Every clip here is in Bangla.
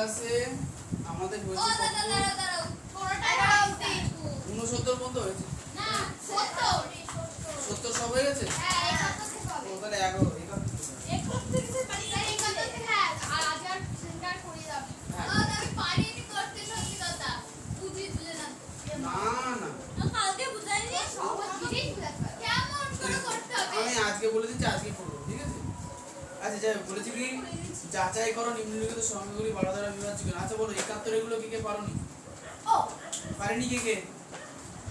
ক্লাসে আমাদের হয়েছে কত? 69 পর্যন্ত হয়েছে না 70 70 সব হয়ে গেছে। হ্যাঁ 71 থেকে হবে। ও তাহলে 11 71 থেকে সে পারি না 71 থেকে হ্যাঁ আর আজ আর সেন্টার করে যাবে। হ্যাঁ। আমি পারিনি করতে সত্যি কথা। বুঝি তুলে না তো। না না না কালকে বুঝাইনি সব জিনিস বুঝাতে পারো। কেমন করে করতে হবে? আমি আজকে বলে দিচ্ছি, আজকে করবো, ঠিক আছে? আচ্ছা যাই হোক, বলেছি কি যাচাই করো নিম্নলিখিত সংখ্যাগুলি 12 দ্বারা বিভাজ্য কিনা। আচ্ছা বলো 71 এগুলো কে কে পারোনি? ও পারেনি কে কে?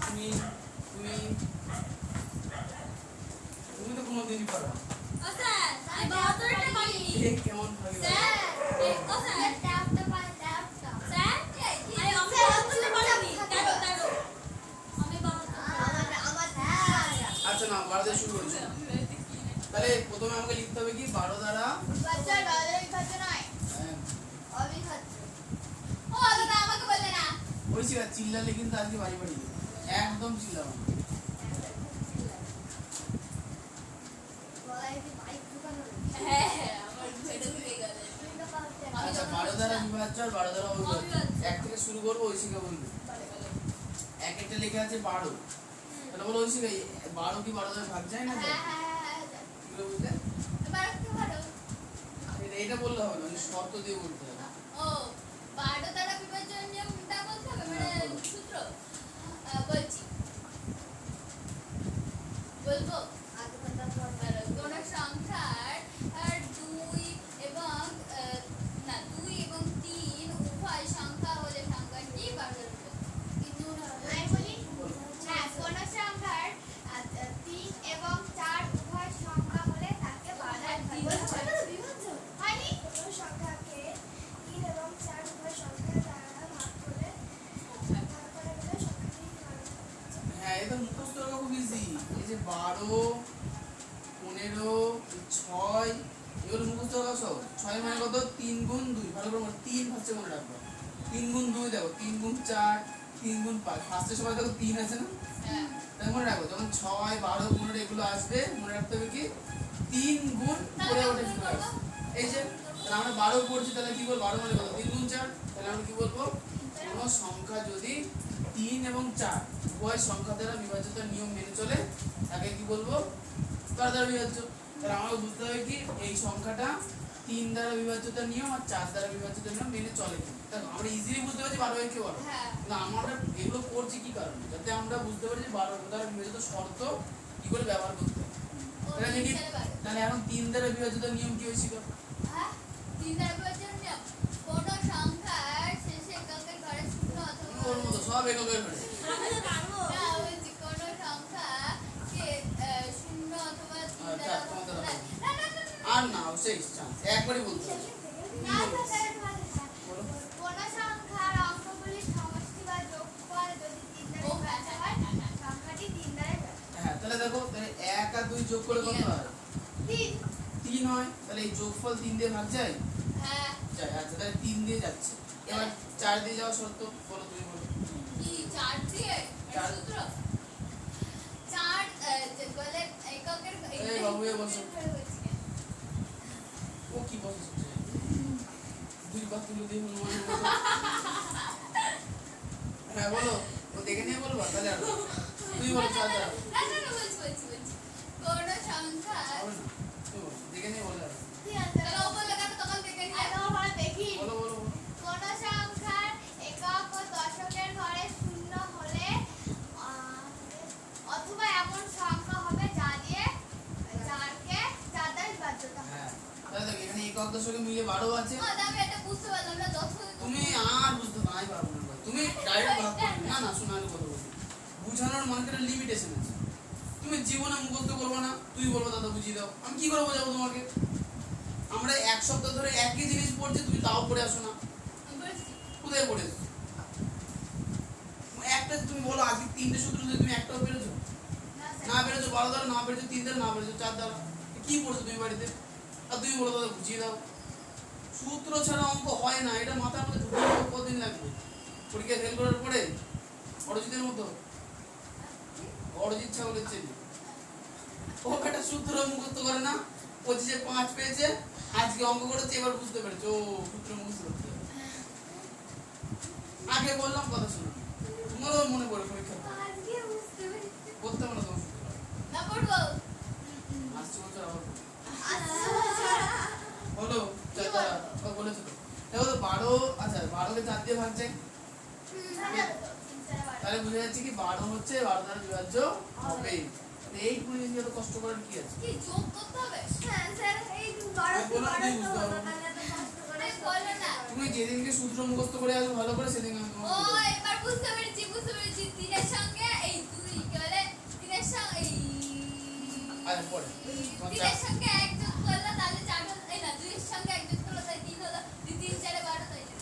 তুমি তুমি তুমি তো কোনোদিনই পারো না। ও স্যার আমি 72টা পারিনি। এ কেমন ভাবে স্যার ও স্যার ট্যাপটা পাই ট্যাপটা স্যার আমি অঙ্ক পারিনি 13 আমি 72 আমার স্যার আচ্ছা না 12 দিয়ে শুরু করছি। তাহলে প্রথমে আমাকে লিখতে হবে কি 12 দ্বারা বাচ্চা দাদা খাচ্ছে নয় হ্যাঁ, আমি খাচ্ছি ও দাদা আমাকে বললে না ওই শিখা চিল্লালে কিন্তু আজকে বাড়ি বাড়ি দেবে। একদম চিল্লাবো না। বলাই দি বাইক দোকানে হ্যাঁ আমার ছেড়ে দিয়ে গেল আচ্ছা 12 দ্বারা বিভাজ্য আর 12 দ্বারা অবিভাজ্য। এক থেকে শুরু করবো, ওই শিখা বলবো। এক একটা লেখা আছে 12, তাহলে বলো ওই শিখা 12 কি 12 দ্বারা ভাগ যায় না? যায়? এগুলো বুঝলে? এবার কি করো এটা বললে হবে না, শর্ত দিয়ে বলতে হবে। ও 12 দ্বারা বিভাজন নিয়মটা বলতে হবে মানে সূত্র বলছি বলবো আগে কথা বলবার কোন সংখ্যার আর 2 এবং না 2 এবং 3 উভয় সংখ্যা হলে সংখ্যাটি 12 কিন্তু আমি বলি হ্যাঁ কোন সংখ্যার 3 এবং 4 উভয় সংখ্যা হলে তাকে 12 বিভাজন হয়নি কোন সংখ্যাকে 3 এবং 4 উভয় সংখ্যা দ্বারা ভাগ করে গেলে সংখ্যাটি হ্যাঁ এটা মুখস্থ করা খুব ইজি। এই যে 12 15 6 এগুলো মুখস্থ করা সব। 6 মানে কত? 3 গুণ 2। ভালো করে মনে 3 ফার্স্টে মনে রাখবে। 3 গুণ 2 দেখো, 3 গুণ 4, 3 গুণ 5। ফার্স্টে সবাই দেখো 3 আছে না? হ্যাঁ তাই মনে রাখো যখন 6 12 15 এগুলো আসবে মনে রাখতে হবে কি 3 গুণ করে ওঠে চলে আসবে। এই যে তাহলে আমরা 12 পড়ছি, তাহলে কি বলবো? 12 মানে কত? 3 গুণ 4। তাহলে আমরা কি বলবো? কোন সংখ্যা যদি 3 এবং 4 উভয় সংখ্যা দ্বারা বিভাজ্যতার নিয়ম মেনে চলে তাকে কি বলবো? 12 দ্বারা বিভাজ্য। তাহলে আমাকে বুঝতে হবে কি এই সংখ্যাটা 3 দ্বারা বিভাজ্যতার নিয়ম আর 4 দ্বারা বিভাজ্যতার নিয়ম মেনে চলে কি। তাহলে আমরা ইজিলি বুঝতে পারছি 12 কে বলো। হ্যাঁ না আমরা এগুলো করছি কি কারণে? যাতে আমরা বুঝতে পারি যে 12 দ্বারা বিভাজিত শর্ত কি করে ব্যবহার করতে হবে। তাহলে দেখি তাহলে এখন 3 দ্বারা বিভাজিত নিয়ম কি হয়েছিল? হ্যাঁ 3 দ্বারা বিভাজন নিয়ম কোন সংখ্যার শেষে এককের ঘরে শূন্য অথবা ওর মতো সব এককের ঘরে। আমি তো পারবো না বলছি কোন সংখ্যাকে শূন্য অথবা 3 দ্বারা আচ্ছা, তোমাদের না হবে। না না না আর না শেষ চান্স একবারই বলতে হবে। না স্যার বলো। কোন সংখ্যার অঙ্কগুলির সমষ্টি বা যোগফল যদি 3 দ্বারা বিভাজ্য হয় সংখ্যাটি 3 দ্বারা বিভাজ্য হ্যাঁ তাহলে দেখো তাহলে 1 আর 2 যোগ করে কত হয়? 3 3 হয়। তাহলে এই যোগফল 3 দিয়ে ভাগ যায়? হ্যাঁ যায়। আচ্ছা তাহলে 3 দিয়ে যাচ্ছে। এবার 4 দিয়ে যাওয়া শর্ত বলো, তুমি বলো। কি 4 দিয়ে চার। সূত্র 4 যে বলে এককের এই বাবু এ বসো। ও কি বলছিস? দুই পা তুলে দিয়ে হনুমানের মতো। হ্যাঁ বলো, ও দেখে নিয়ে বলবা তাহলে আর তুই বলো 4 দ্বারা। না না না বলছি কোন সংখ্যা হবে না, তুই বলো, দেখে নিয়ে বলে আর। তাহলে ও বললে কেন তখন দেখে নিয়ে আলো ভালো দেখি বলো বলো বলো। কোন সংখ্যার একক ও দশকের ঘরে শূন্য হলে অথবা এমন সংখ্যা হবে যা দিয়ে 4কে 4 দ্বারা বিভাজ্য হবে হ্যাঁ তাহলে দেখো এখানে একক দশকে মিলে 12 আছে। আমি এটা বুঝতে পারলাম না যত তুমি আর বুঝতে নাই পারবো না ভাই। তুমি ডাইরেক্ট ভাগ করবে না। না শোনা আমি কথা বলছি, বুঝানোর মানে একটা লিমিটেশন আছে। তুমি জীবনে মুখস্থ করবে না, তুই বলবো দাদা বুঝিয়ে দাও, আমি কি করে বোঝাবো তোমাকে? আমরা 1 সপ্তাহ ধরে একই জিনিস পড়ছি, তুমি তাও পড়ে আসো না। কোথায় পড়ে এসো? একটা তুমি বলো আজকে 3টে সূত্র দিয়ে তুমি একটাও পেরেছো? না পেরেছো 12 দ্বারা, না পেরেছো 3 দ্বারা, না পেরেছো 4 দ্বারা। কি পড়ছো তুমি বাড়িতে? আর তুমি বলো দাদা বুঝিয়ে দাও। সূত্র ছাড়া অঙ্ক হয় না, এটা মাথার মধ্যে ঢুকিয়ে দিতে কতদিন লাগবে? পরীক্ষা ফেল করার পরে অরিজিতের মতো অরিজিৎ ছাগলের ছেলে ও একটা সূত্র মুখস্থ করে না, 25-এ 5 পেয়েছে, আজকে অঙ্ক করেছে, এবার বুঝতে পেরেছে ও সূত্র মুখস্থ করতে হবে। আগে বললাম কথা শোনো, তোমারও মনে পড়ে পরীক্ষা আজকে বুঝতে পেরেছি। করতে পারো তোমার শুক্রবার না পড়বো আসছে বছর আবার করবে। আচ্ছা হলো কি চার বলবো? বলেছো তো দেখো তো 12, আচ্ছা 12কে 4 দিয়ে ভাগ যায়, তাহলে বুঝা যাচ্ছে কি 12 হচ্ছে 12 দ্বারা বিভাজ্য হবে। এই পুরো এত কষ্ট করার কি আছে? কি যোগ করতে হবে হ্যাঁ, স্যার, এই বারো আমি বললাম তুমি বারো বুঝতে তো পারো না। তাহলে এত কষ্ট করে আরে বলো না তুমি যেদিনকে সূত্র মুখস্থ করে আসবে ভালো করে সেদিন আমি ও তোমাকে বলবো। এবার বুঝতে পেরেছি তিনের সঙ্গে এই দুই কি বলে তিনের সঙ্গে এই আচ্ছা পরে তোমার তিনের সঙ্গে এক যোগ করলে তাহলে চার হলো, এই না দুইয়ের সঙ্গে এক যোগ করলে তাই তিন হলো, দুই তিন চারে 12 তাই না?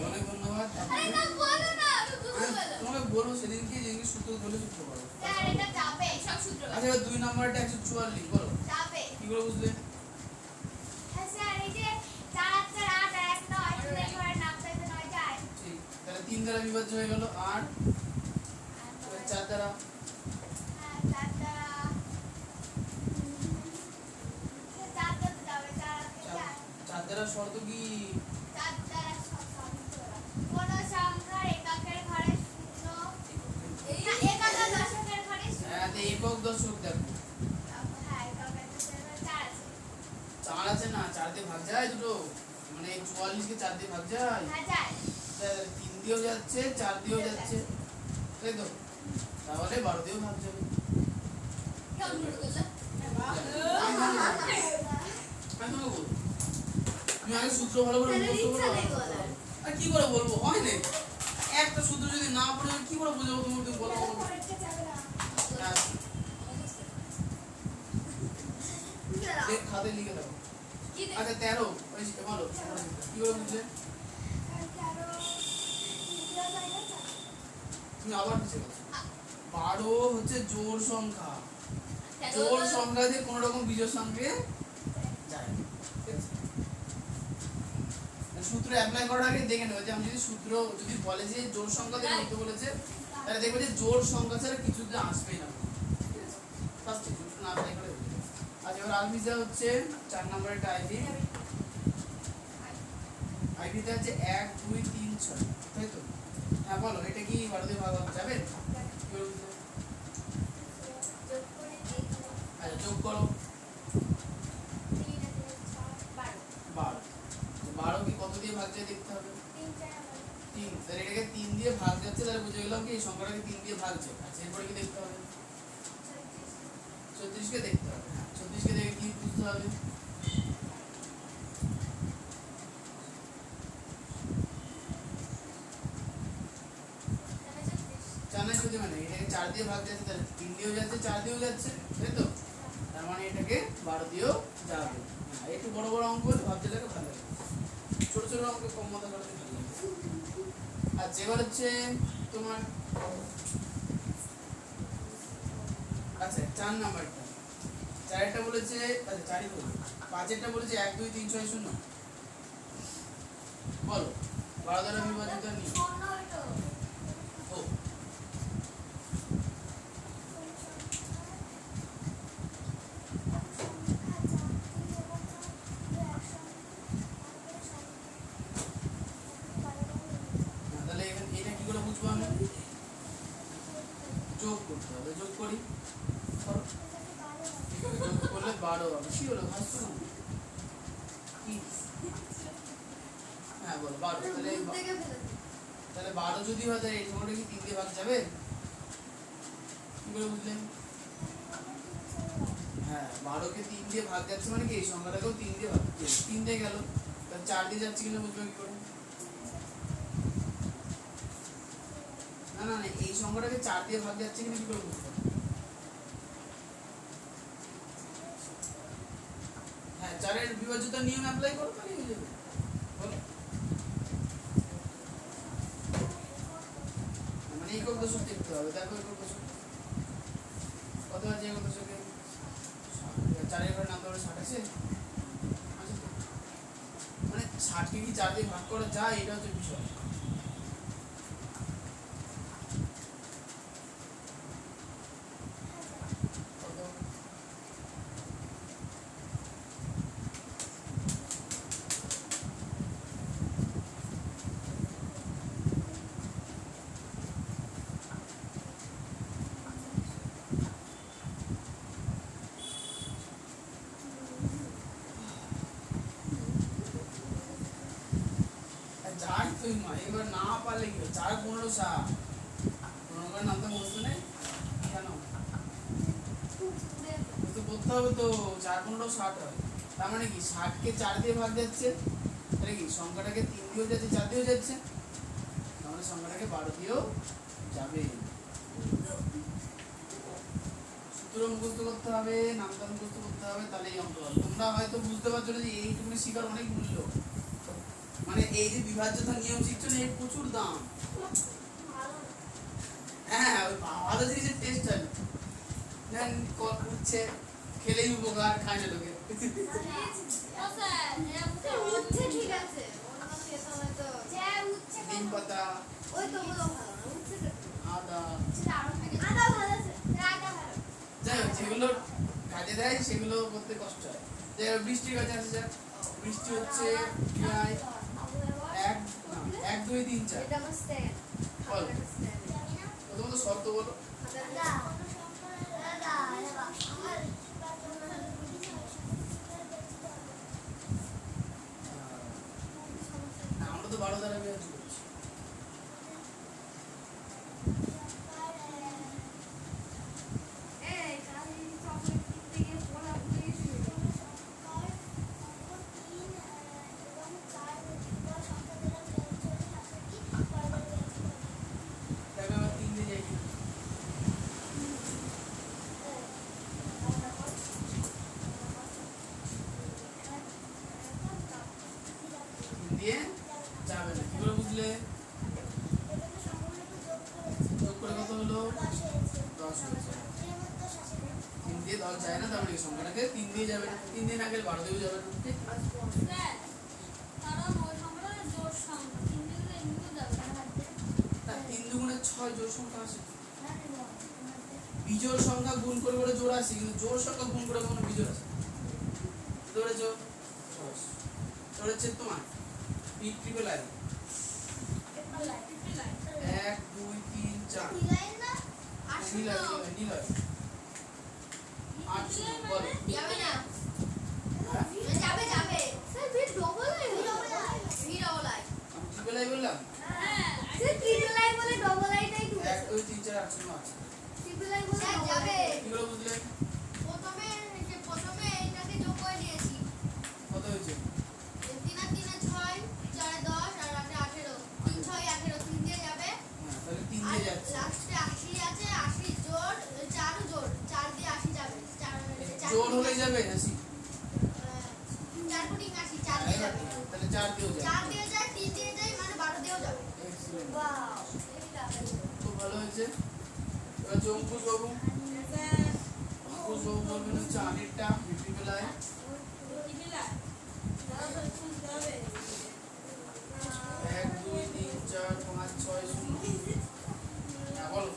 অনেক ধন্যবাদ আরে না বলো না আমি বুঝতে আমি পারলাম তোমাকে বলবো সেদিনকে যেদিনকে সূত্র বলে সূত্র পারো। স্যার এটা যাবে সব সূত্র আচ্ছা এবার 2 নাম্বারটা 144 বলো যাবে কি করে বুঝলে? হ্যাঁ, স্যার, এই যে 4 আর 4 8 আর 1 9 দুই ঘরে নাম চাইতে 9 যায়। ঠিক, তাহলে 3 দ্বারা বিভাজ্য হয়ে গেল 8, 4 দ্বারা হ্যাঁ, 4 দ্বারা চার দ্বারা তো যাবে, 4 আর 4 4 দ্বারা শর্ত কি? 4 দ্বারা সব সংখ্যা। কোন সংখ্যার এককের ঘরে শূন্য, এই না, একক আর দশকের ঘরে শূন্য। হ্যাঁ তো একক দশক দেখো হ্যাঁ, একক আর দশকের ঘরে 4 আছে। 4 আছে না, 4 দিয়ে ভাগ যায় দুটো, মানে 44 কে 4 দিয়ে ভাগ যায়, হ্যাঁ, যায়। তাহলে 3 দিয়েও যাচ্ছে 4 দিয়েও যাচ্ছে, তাই তো? তাহলে 12 দিয়েও ভাগ যাবে। কেমন করে করলে আমি তোমাকে বলবো, তুমি আগে সূত্র ভালো করে তাহলে মুখস্থ ইচ্ছা নেই করো। বলার। আর কি করে বলবো, হয় না একটা সূত্র যদি না পড়ে আমি কি করে বুঝাবো তোমাকে, তুমি বলো বলো। পরেরটা যাবে না। হ্যাঁ, খাতে লিখে দাও। কি দে আচ্ছা 13 ওই বলো কি করে বুঝলে? আর 13 লিখা যায় না, স্যার? তুমি আবার বুঝে গেছো। 12 হচ্ছে জোড় সংখ্যা, কেন জোড় সংখ্যা দিয়ে কোনো রকম বিজোড় সঙ্গে যায় না। ঠিক আছে? সূত্র অ্যাপ্লাই করার আগে দেখে নেবে যে আমি যদি সূত্র যদি বলে যে জোড় সংখ্যা দিয়ে করতে বলেছে, তাহলে দেখবে যে জোড় সংখ্যা ছাড়া কিছুতে আসবেই না। ঠিক আছে? ফার্স্ট সূত্র না অ্যাপ্লাই করে দেবে। আচ্ছা এবার আলমিজা হচ্ছে 4 নম্বরের আইডি, আইডিটা হচ্ছে 1 2 3 6, তাই তো? হ্যাঁ বলো এটা কি 12 দিয়ে ভাগ যাবে? কি করে বুঝলে? যোগ করে দেখো। আচ্ছা যোগ করো 3 আর 6 12 12, 12 কি কত দিয়ে ভাগ যায় দেখতে হবে। 3 4 3, তাহলে এটাকে 3 দিয়ে ভাগ যাচ্ছে, তাহলে বুঝে গেলাম কি এই সংখ্যাটাকে 3 দিয়ে ভাগ যায়। আচ্ছা এরপরে কি দেখতে হবে? 36 কে দেখতে হবে। হ্যাঁ 36 কে দেখে কি বুঝতে হবে? জানাই যদি মানে এটাকে 4 দিয়ে ভাগ যাচ্ছে, তাহলে 3 দিয়েও যাচ্ছে 4 দিয়েও যাচ্ছে, তাই তো? তার মানে এটাকে 12 দিয়েও যাবে। হ্যাঁ একটু বড় বড় অঙ্ক হলে ভাবতে লাগে ভালো লাগে, ছোট ছোট অঙ্ক কম মাথা করতে ভালো লাগে। আচ্ছা এবার হচ্ছে তোমার আচ্ছা 4 নাম্বারটা, 4টা বলেছে, আচ্ছা 4ই বলবো, 5এরটা বলেছে 1 2 3 6 0, বলো 12 দ্বারা বিভাজিত নি ও তাহলে এখানে এটা কি করে বুঝবো আমি? যোগ করতে হবে, যোগ করি, করো। যোগ করলে 12 হবে। কি হলো হাসছো না? কি? হ্যাঁ বলো 12, তাহলে 12 যদি হয় তাহলে এই সংখ্যাটা কি 3 দিয়ে ভাগ যাবে? কি করে বুঝলেন? হ্যাঁ 12 কে 3 দিয়ে ভাগ যাচ্ছে মানে কি এই সংখ্যাটাকেও 3 দিয়ে ভাগ যাচ্ছে, 3 দিয়ে গেল, তাহলে 4 দিয়ে যাচ্ছে কিনা বুঝবে কি করে? না না না এই সংখ্যাটাকে 4 দিয়ে ভাগ যাচ্ছে কিনা কি করে বুঝবে? হ্যাঁ 4 এর বিভাজ্যতার নিয়ম অ্যাপ্লাই করো তাহলে হয়ে যাবে। বলো মানে একক দশক দেখতে হবে, দেখো একক দশক কত আছে, একক দশকে 4 এর ঘরে নাম ধরে 60 আছে, আছে তো? মানে 60 কে কি 4 দিয়ে ভাগ করা যায়, এটা হচ্ছে বিষয়। কত? তুই মা এবার না পারলে কি 4 15 60 তোমার নাম তো মুখস্থ নেই জানো তো করতে হবে তো 4 15 60 হয় তার মানে কি 60 কে 4 দিয়ে ভাগ যাচ্ছে তাহলে কি সংখ্যাটাকে 3 দিয়েও যাচ্ছে 4 দিয়েও যাচ্ছে তাহলে সংখ্যাটাকে 12 দিয়েও যাবে সূত্র মুখস্থ করতে হবে নামটা মুখস্থ করতে হবে তাহলেই অঙ্ক হবে তোমরা হয়তো বুঝতে পারছো না যে এইটুকুনি শিকার অনেক মূল্য মানে এই যে বিভাজ্যতা নিয়ম শিখছো না এর প্রচুর দাম হ্যাঁ ওই ভালো জিনিসের টেস্ট হয় না উঠছে খেলেই উপকার খায় না লোকে ও স্যার এরা মুখে উঠছে ঠিক আছে ওর কথা খেতে হবে তো যে উঠছে নিম পাতা ওই তো বলো ভালো না উঠছে তো আদা সেটা আরো থাকে আদা ভালো আছে আদা ভালো যাই হোক যেগুলো কাজে দেয় সেগুলো করতে কষ্ট হয় যাই হোক বৃষ্টির কাছে আসে যাক বৃষ্টি হচ্ছে প্রায় 1 2 3 4 এটা আমার স্ট্যান্ড বলো। খাবার স্ট্যান্ড প্রথমত শর্ত বলো না, আমরা তো 12 দ্বারা বিভাজ্য করছি এই কালি চকলেট কিনতে গিয়ে পড়া ভুলে গেছি দেখো এবার 3 দিয়ে যাই কি 3 দিয়ে যাবে না কি করে বুঝলে যোগ করে কত হলো 10 হয়েছে 3 দিয়ে 10 যায় না তার মানে কি সংখ্যাটাকে 3 দিয়ে যাবে না 3 দিয়ে না গেলে 12 দিয়েও যাবে না ঠিক স্যার কারণ ওই সংখ্যাটা জোড় সংখ্যা তিন দিকে এমনিও যাবে না তার 3 দুগুণে 6 জোড় সংখ্যা আসে বিজোড় সংখ্যা গুণ করে করে জোড় আসে কিন্তু জোড় সংখ্যা গুণ করে কোনো বিজোড় আসে ধরেছো ধরেছে তোমার পি ট্রিপল আই 1 2 3 4 নিলয় 8 বলো যাবে না হ্যাঁ? যাবে যাবে sir V double I V double I আমি ট্রিপল আই বললাম হ্যাঁ স্যার ট্রিপল আই বলে ডবল আইটাই ঠিক 1 2 3 4 8 9 আছে ট্রিপল আই বলে যাবে কি করে বুঝলে প্রথমে এটাকে যোগ করে দিয়েছি কত হয়েছে 3 আর 3 6 4 10 আর 8 18 3 6 18 3 দিয়ে যাবে হ্যাঁ তাহলে 3 দিয়ে যাচ্ছে লাস্টে 80 আছে 80 জোড় 4 জোড় 4 দিয়ে 80 যাবে 4 জোড় হয়ে যাবে হাসি 4 কোটি 80 4 দিয়ে যাবে তাহলে 4 দিয়েও যাবে 4 দিয়ে যায় 3 দিয়ে যায় মানে 12 দিয়েও যাবে এক্সিলেন্ট ওয়াও খুব ভালো হয়েছে এবার অঙ্কুশ বাবু অঙ্কুশ বাবু বলবেন হচ্ছে আগেরটা ট্রিপল আই 1 2 3 4 5 6 0 হ্যাঁ বলো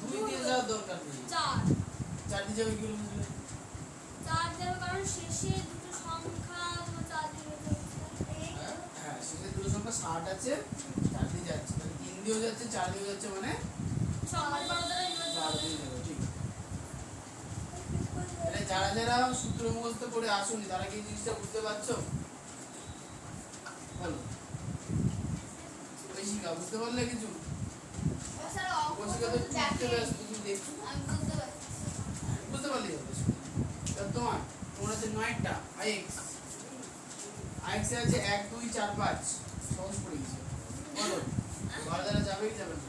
দুই দিয়ে যাওয়ার দরকার নেই 4 দিয়ে যাবে কি করে বুঝলে কারণ শেষে দুটো সংখ্যা তোমার 4 দিয়ে হ্যাঁ হ্যাঁ সেটা দুটো সংখ্যা 60 আছে 4 দিয়ে যাচ্ছে তাহলে 3 দিয়েও যাচ্ছে 4 দিয়েও যাচ্ছে মানে সংখ্যা বড় দ্বারা 12 দিয়ে যাবে ঠিক তাহলে যারা যারা সূত্র মুখস্থ করে আসুনি তারা কি এই জিনিসটা বুঝতে পারছো বলো ঐশিকা বুঝতে পারলে কিছু স্যার ঐশিকা তো বুঝতে ব্যস্ত তুমি দেখছো আমি বুঝতে পারছি বুঝতে পারলেই হবে তা তোমার হচ্ছে 9টা আইএক্স আইএক্স এ আছে 1 2 4 5 সহজ পড়ে গেছে বলো ঘর দ্বারা যাবে কি যাবে না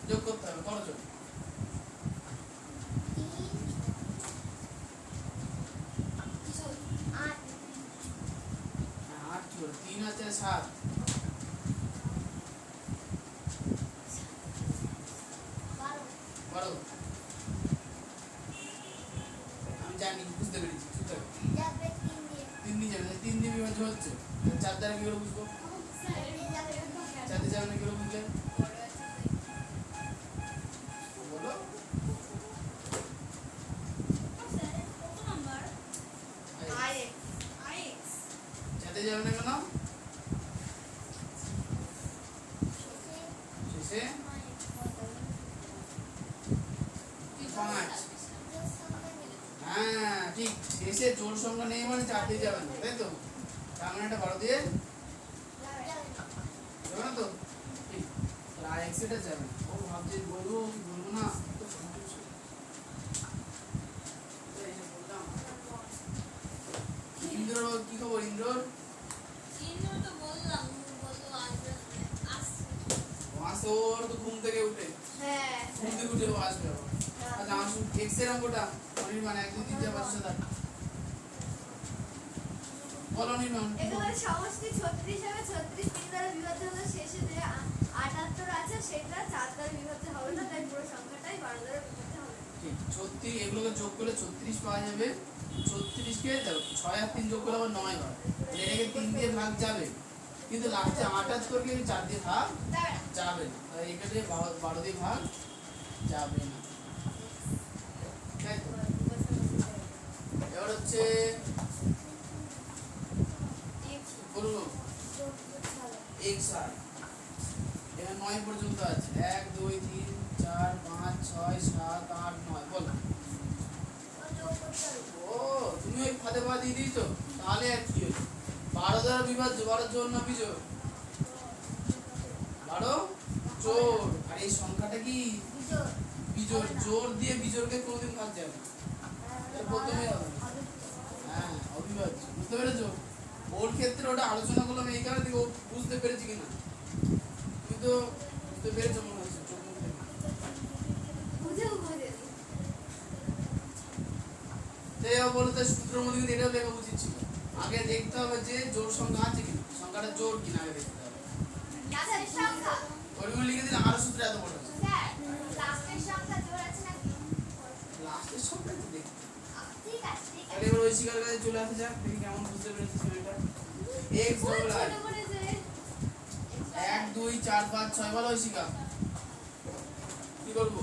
যোগ করতে হবে করো যোগ 8 কি হলো 3 আছে 7 12 আমি জানি বুঝতে পেরেছি ঠিক আছে 3 দিয়ে যাবে 3 দিয়ে বিভাজ্য হচ্ছে 4 দ্বারা কি করে বুঝবো 4 দিয়ে যাবে না কি করে বুঝলে যাবে না কেন? শেষে 5। হ্যাঁ ঠিক, শেষে জোর সংখ্যা নেই মানে 4 দিয়ে যাবে না, তাই তো? তার মানে এটা 12 দিয়ে যাবে না তো? ঠিক, আর x এটা যাবে না। ও ভাবছি বলবো কি বলবো না, তো confusion। এই যে বললাম। ইন্দ্র কি খবর ইন্দ্রর? ইন্দ্র তো বললাম বললো আসবে আসো, ওর তো ঘুম থেকে উঠে হ্যাঁ ঘুম থেকে উঠে ও আসবে আবার। আচ্ছা আসুন x এর অঙ্কটা অনির্বাণ 1 2 3 4 5 6 7 বলো অনির্বাণ। একেবারে সমষ্টি 36 হবে, 36 3 দ্বারা বিভাজ্য হলে শেষে যে 78 আছে সেটা 4 দ্বারা বিভাজ্য হবে না, তাই পুরো সংখ্যাটাই 12 দ্বারা বিভাজ্য হবে। ঠিক 36 এগুলোকে যোগ করলে 36 পাওয়া যাবে। 36 কে দেখো 6 আর 3 যোগ করলে আবার 9 হয়, তাহলে এটাকে 3 দিয়ে ভাগ যাবে, কিন্তু লাস্টে 78 কে 4 দিয়ে ভাগ যাবে না। যাবে না, তাই এটাকে 12 দিয়ে ভাগ যাবে না, তাই তো? এবার হচ্ছে বলুন x আর এখানে 9 পর্যন্ত আছে, 1 2 3 4 5 6 7 8 9 বলো। ও তুমি ওই ফাঁদে পা দিয়ে দিয়েছো, তাহলে আর কি হলো? 12 দ্বারা বিভাজ্য, 12 জোর না বিজোড়? 12 জোর, আর এই সংখ্যাটা কি বিজোড়? জোর দিয়ে বিজোড়কে কোনোদিন ভাগ যাবে না, এটা প্রথমে হবে। হ্যাঁ অবিভাজ্য, বুঝতে পেরেছো? ওর ক্ষেত্রে ওটা আলোচনা করলাম এই কারণে ও বুঝতে পেরেছি কিনা, তুমি তো বুঝতে পেরেছো মনে হচ্ছে চোখ মুখ দেখে। তাই বলতে সূত্রের মধ্যে কিন্তু এটাও লেখা উচিত ছিল, আগে দেখতে হবে যে জোড় সংখ্যা আছে কিনা, সংখ্যাটা জোড় কিনা আগে দেখতে হবে। ওইগুলো লিখে দিলে আরো সূত্র এত বড় হচ্ছে। লাস্টের সংখ্যা তো দেখতে তাহলে এবার ঐশিকার কাছে চলে আসা যাক, দেখি কেমন বুঝতে পেরেছি ছেলেটা। x ডবল আই 1 2 4 5 6 বলো ঐশিকা, কি করবো?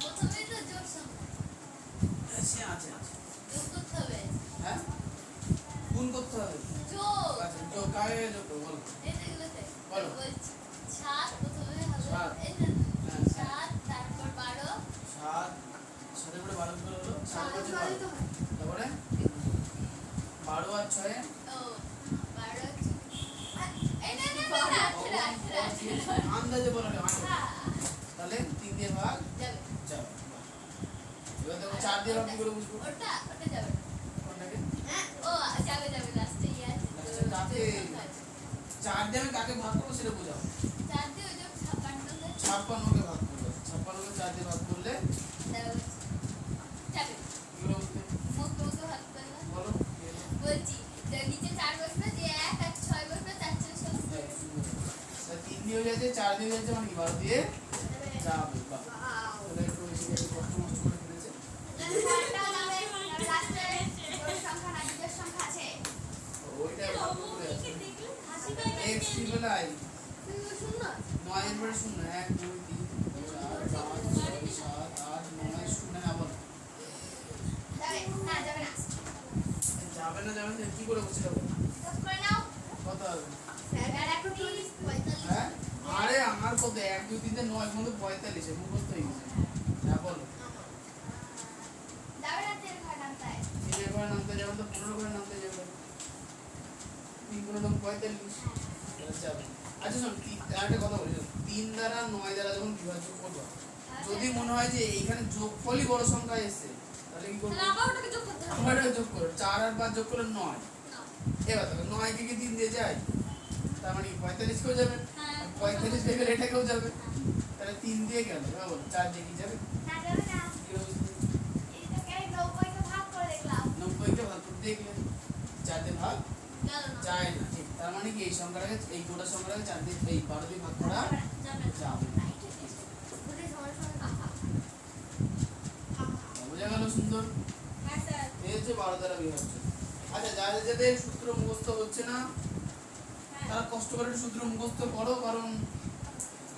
প্রথমে তো জোর সংখ্যা সে আছে আছে, যোগ করতে হবে। হ্যাঁ গুণ করতে হবে। যোগ আচ্ছা যোগ কাকে যোগ করবো বলো। এই যে এগুলোতে বলো। বলছি 7 প্রথমে হবে সাত। এই যে হ্যাঁ, 7 তারপর 12 7 7 করে 12 করে হলো 7 5 12, তারপরে 12 আর 6 ও 12 এই না না না আঠেরো আন্দাজে বলো না, তাহলে 3 দিয়ে ভাগ যাবে যাবে। এবার দেখো 4 দিয়ে ভাগ কি করে বুঝবো? ওটা যাবে না। কোনটাকে? ও যাবে লাস্টে ইয়া লাস্টে যাবে। 4 দিয়ে আমি কাকে ভাগ করবো সেটা বোঝাও। 4 দিয়ে ওই যে 56 তে 56 কে ভাগ করবো, 56 কে 4 দিয়ে ভাগ করলে যাবে কি করে বুঝতে? মুখ হাত করলাম বলো। বলছি যে নিচে 4 বসবে দিয়ে 1 আর 6 বসবে 4 4 16 তা 3 দিয়ে হয়ে যাচ্ছে, 4 দিয়ে হয়ে যাচ্ছে, মানে কি 12 দিয়ে যাবে। বাহ, তাহলে একটু বেশি একটু কষ্ট নষ্ট করে ফেলেছে। ওইটা ভাগ করে আছে। x ট্রিপল আই 9 এর পরে 0 1 2 3 4 5 6 7 8 9 0 না বল। যাবে না কি করে বসে যাবো? কত হবে? হ্যাঁ আরে আমার কত 1 2 3 4 9 45 এর মুখস্থ হয়ে গেছে। হ্যাঁ বলো। 3 এর ঘরে নামতে যাবে তো 15 ঘরে নামতে যাবে, 3 গুণ 9 45 যাবে। আচ্ছা শোন একটা কথা বলি, 3 দ্বারা 9 দ্বারা যখন বিভাজ্য করবো, যদি মনে হয় যে এইখানে যোগফলই বড় সংখ্যা এসেছে, তাহলে কি করবো? আমরা এটা যোগ করব, 4 আর 5 যোগ করলে 9। এবার দেখো 9 কে কি 3 দিয়ে যায়, তার মানে 45 কেও যাবে, 45 থেকে এটাকেও যাবে, তাহলে 3 দিয়ে গেল, এবার বলো 4 দিয়ে কি যাবে? কি হবে? 90 কে ভাগ করে দেখলে 4 দিয়ে ভাগ যায় না, ঠিক। তার মানে কি এই সংখ্যাটাকে, এই গোটা সংখ্যাটাকে 4 দিয়ে, এই 12 দিয়ে ভাগ করা যাবে না। বোঝা গেল? সুন্দর। এই হচ্ছে 12 দ্বারা বিভাজ্য। আচ্ছা যাদের সূত্র মুখস্থ হচ্ছে না তারা কষ্ট করে সূত্র মুখস্থ করো, কারণ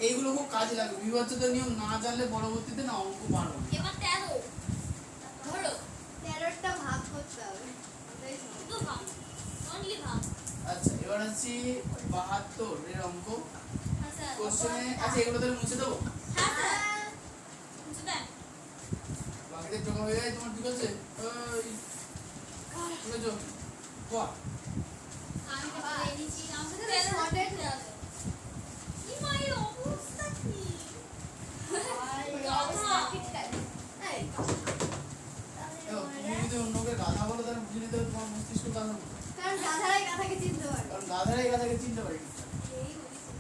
এইগুলো খুব কাজে লাগবে। বিভাজ্যতার নিয়ম না জানলে পরবর্তীতে না অঙ্ক পারবে না। এবার 13 ধরো 13টা ভাগ করতে হবে। শুধু ভাগ অনলি ভাগ। আচ্ছা এবার হচ্ছে 72 এর অঙ্ক হ্যাঁ স্যার। কোশ্চেনে। আচ্ছা এগুলো তাহলে মুছে দেবো, হ্যাঁ স্যার বুঝতে দেন। বাকিদের জমা হয়ে যায় তোমার, ঠিক আছে? ওই ঠিক আছে বাহ, আমি তো বলে দিচ্ছি আমাকে তো এর মডেল দেওয়া হবে। কি মায়ের অবস্থা কি? অবস্থা ঠিক আছে এই দেখো তুমি যদি অন্যকে গাধা বলো তাহলে বুঝে নিতে হবে তোমার মস্তিষ্ক গাধা না। কারণ গাধারাই গাধাকে চিনতে পারে কারণ গাধারাই গাধাকে চিনতে পারে। এই হইছে।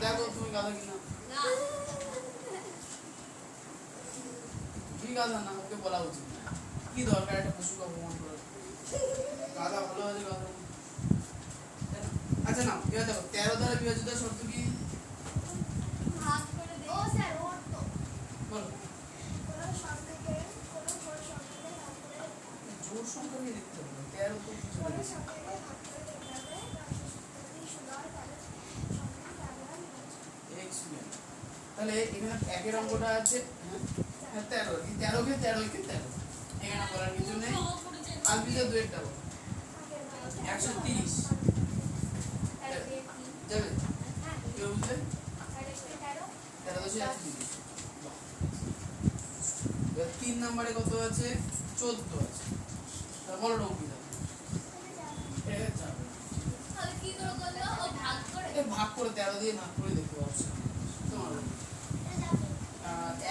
দেখো তুমি গাধা কিনা, না তুমি গাধা না, ওকে বলা উচিত না। কি দরকার একটা পশুকে অপমান করার? গাধা ভালো আছে গাধা না। তাই না? আচ্ছা না এবার দেখো 13 দ্বারা বিভাজিত শর্ত কি ভাগ করে দে ও স্যার ওর তো বলো? কোনো সংখ্যাকে কোনো জোড় সংখ্যাকে ভাগ করে জোর সংখ্যা নিয়ে দেখতে হবে, 13 তো কিছু কোনো নেই। সংখ্যাকে ভাগ করে দিতে হবে 977 তাহলে সংখ্যাটি আমরা Excellent. তাহলে এখানে একের অঙ্কটা আছে হ্যাঁ 13 কি 13 কে 13 কে 13 এখানে বলার কিছু নেই। আর বিজয় দুইটা বল 130 যাবে কেউ বুঝলে 13 দশে 130। এবার 3 নম্বরে কত আছে 14 আছে, তা বলো না কি যাবে? এটা যাবে তাহলে কি করে করলো ও ভাগ করে? এই ভাগ করে 13 দিয়ে ভাগ করে দেখতে পাচ্ছ তোমার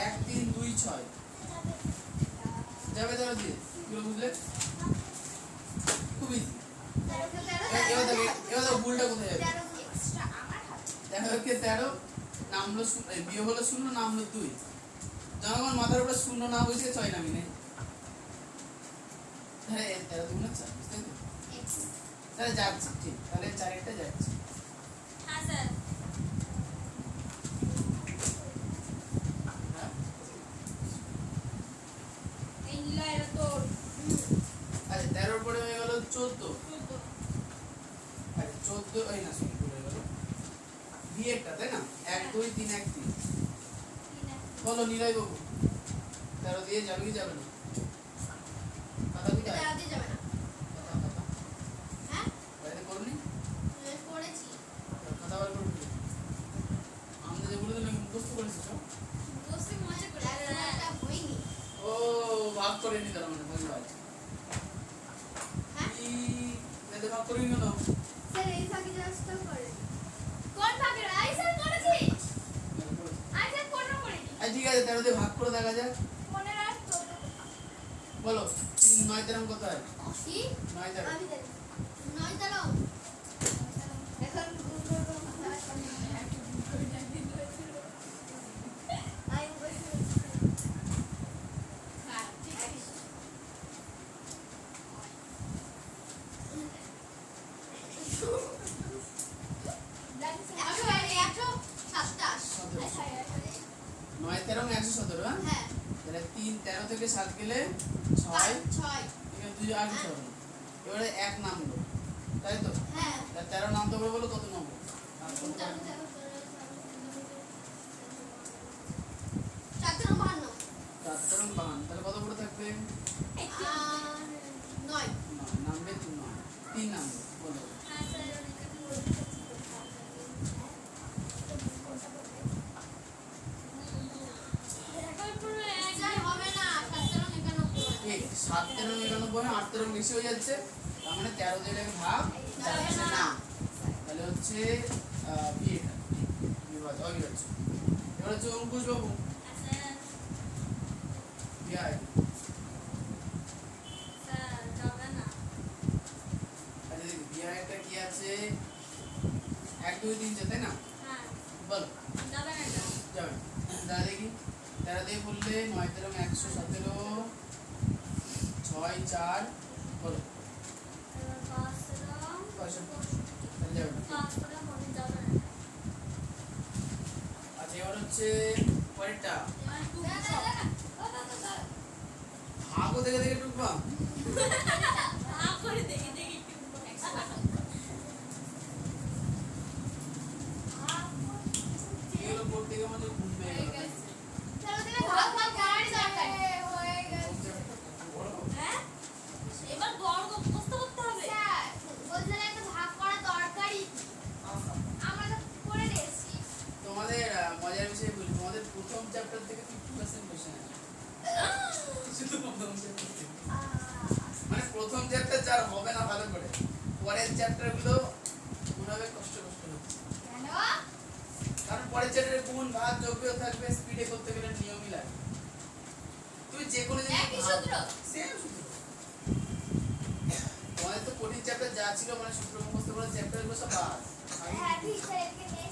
1 3 2 6 যাবে 13 দিয়ে কি বুঝলে? খুব ইজি। এবার দেখো ভুলটা কোথায় যাবে? দেখো কে 13 নামলো বিয়োগ হলো 0 নামলো 2, জনগণ মাথার উপরে 0 না বসে 6 নামি নেই। হ্যাঁ 13 দুগুণে 4 বুঝতে তো? তাহলে যাচ্ছে ঠিক, তাহলে 4 একটা যাচ্ছে। হ্যাঁ স্যার। হ্যাঁ এই নীলা এর তো আচ্ছা 13 এর পরে হয়ে গেল 14। আচ্ছা 14 এই না সরি ভুল হয়ে গেল বিয়েটা, তাই না? 1 2 3 1 3 বলো নিলয় বাবু 13 দিয়ে যাবে কি যাবে না? কথা কি যায়? দিয়ে যাবে না কথা কথা হ্যাঁ বাইরে করনি করেছি কথা বার করবি আমরা যে বলে দিলাম মুখস্থ করেছিস সব? দোস্তি মজা করে। একটা হয়নি ও ভাগ করে নি তার মানে বুঝলাম। হ্যাঁ কি এতে ভাগ করে নি কেন? স্যার এই ফাঁকি জাস্টটা করে কোন ভাগের? আই স্যার করেছিস? আই স্যার কোন করেনি? আচ্ছা ঠিক আছে 13 দিয়ে ভাগ করে দেখা যাক। মনে রাখ তো। বলো 3 9 13 কত হয়? কি 9 13 আমি জানি 9 দাঁড়াও এখন গুণ করবো আই বসে হ্যাঁ ঠিক আছে। নয় 13 117 হ্যাঁ? হ্যাঁ তাহলে 3 13 থেকে 7 গেলে 6 ছয় এখানে 2 আর কিছু হবে না। এবারে 1 নামলো তাই তো? হ্যাঁ তাহলে 13 নামতে পারবে বলো কত নামবো? আর কত নামবো? 4 বাহান্ন 4 13 52 তাহলে কত পড়ে থাকবে? আর 9 9 নামবে 3 নামবে বলো। হ্যাঁ স্যার স্যার হবে না 7 91 ঠিক 7 13 91 8 13 বেশি হয়ে যাচ্ছে, তার মানে 13 দিয়ে এটাকে ভাগ যাচ্ছে না। তাহলে হচ্ছে বিয়েটা বিভাজ্য অবিভাজ্য। এবার হচ্ছে অঙ্কুশ বাবু স্যার বিয়ে স্যার যাবে না। আচ্ছা দেখি বিয়ে একটা কি আছে 1 2 3 4 তাই না? হ্যাঁ বল যাবে না এটা। যাবে তাহলে দেখি 13 দিয়ে বললে 9 13 117 6 4 বলো এবার পাঁচটা 65 তাহলে যাবে না। পাঁচটা মনে যাবে না। আচ্ছা এবার হচ্ছে পরেরটা এবার টু ভাগও দেখে দেখে টুকবা। ভাগ করে দেখি দেখি এগুলো পড়তে গিয়ে আমাদের ঘুম পেয়ে গেল। চলো তুমি ভাগ ভাগ করারই দরকার হয়ে গেছে হ্যাঁ এবার বর্গ মুখস্থ করতে হবে। স্যার চ্যাপ্টার গুলো মনে হবে কষ্ট হচ্ছে কেন কারণ পরের চ্যাপ্টারে গুণ ভাগ যোগ্য থাকবে স্পিডে করতে গেলে নিয়মই লাগে তুই যে কোনো জিনিস একই সূত্র সেম সূত্র তোমাদের তো কঠিন চ্যাপ্টার যা ছিল মানে সূত্র মুখস্থ করার চ্যাপ্টার গুলো সব বাদ হ্যাঁ ঠিক স্যার একে নেই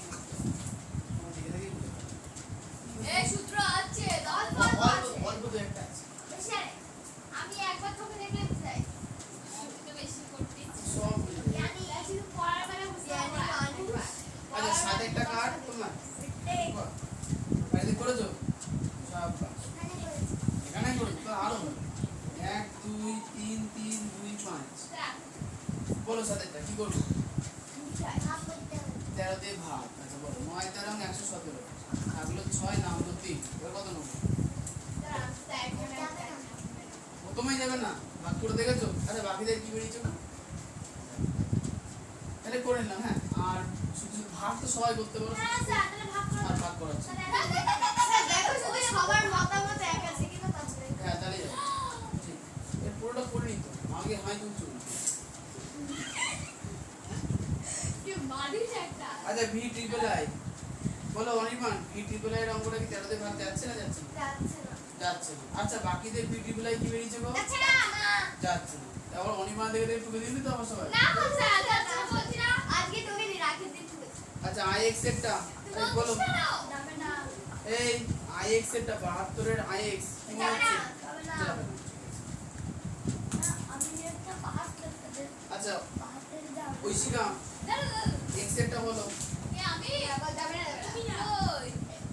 এই সূত্র আছে অল্প অল্প আছে অল্প দু একটা আছে স্যার আমি একবার তোকে দেখলে বুঝাই আমি তো বেশি করতে সব বুঝে যাবে। জানি শুধু পড়ার বেলা বুঝতে পারবো আচ্ছা সাত একটা কার্ড তোমার বাড়িতে করেছো সব বাস। এখানে করেছো তো আরো হবে। 1 2 3 3 2 5 বলো সাতেরটা কি করবো 13 দিয়ে ভাগ আচ্ছা বলো 9 13 117 থাকলো 6 না হলো 3 এবার কত নেবো প্রথমেই যাবে না ভাগ করে দেখেছো আচ্ছা বাকিদের কি বেরিয়েছে না তাহলে করে নিলাম হ্যাঁ আর শুধু ভাগ তো সবাই করতে পারো আর ভাগ করাচ্ছে সবার মতামত এক আছে কিনা তারপরে হ্যাঁ তাহলে যাবে ঠিক এর পুরোটা করে নিত আগে হাই তুলছো কি মারিস একটা আচ্ছা ভি ট্রিপল আই বলো অনির্বাণ ভি ট্রিপল আই এর অঙ্কটা কি 13 দিয়ে ভাগ যাচ্ছে না যাচ্ছে না যাচ্ছে না যাচ্ছে না আচ্ছা বাকিদের ভি ট্রিপল আই কি বেরিয়েছে গো যাচ্ছে না যাচ্ছে না তারপর অনির্বাণ দেখে দেখে টুকে দিবি তো আমার সবাই না বলছে বলছি না আজকে তুমি রাখি দিন আচ্ছা আই এক্স এরটা এই বলো যাবে না এই আই এক্স এরটা 72 এর আই এক্স কি মনে যাবে না হচ্ছে যাবে না যাবে না। আমি একটা পাহাড় করতে আচ্ছা পাহাড়ে যাব ঐশিকা এক্স এরটা বলো এ আমি আবার যাবে না তুমি না ওই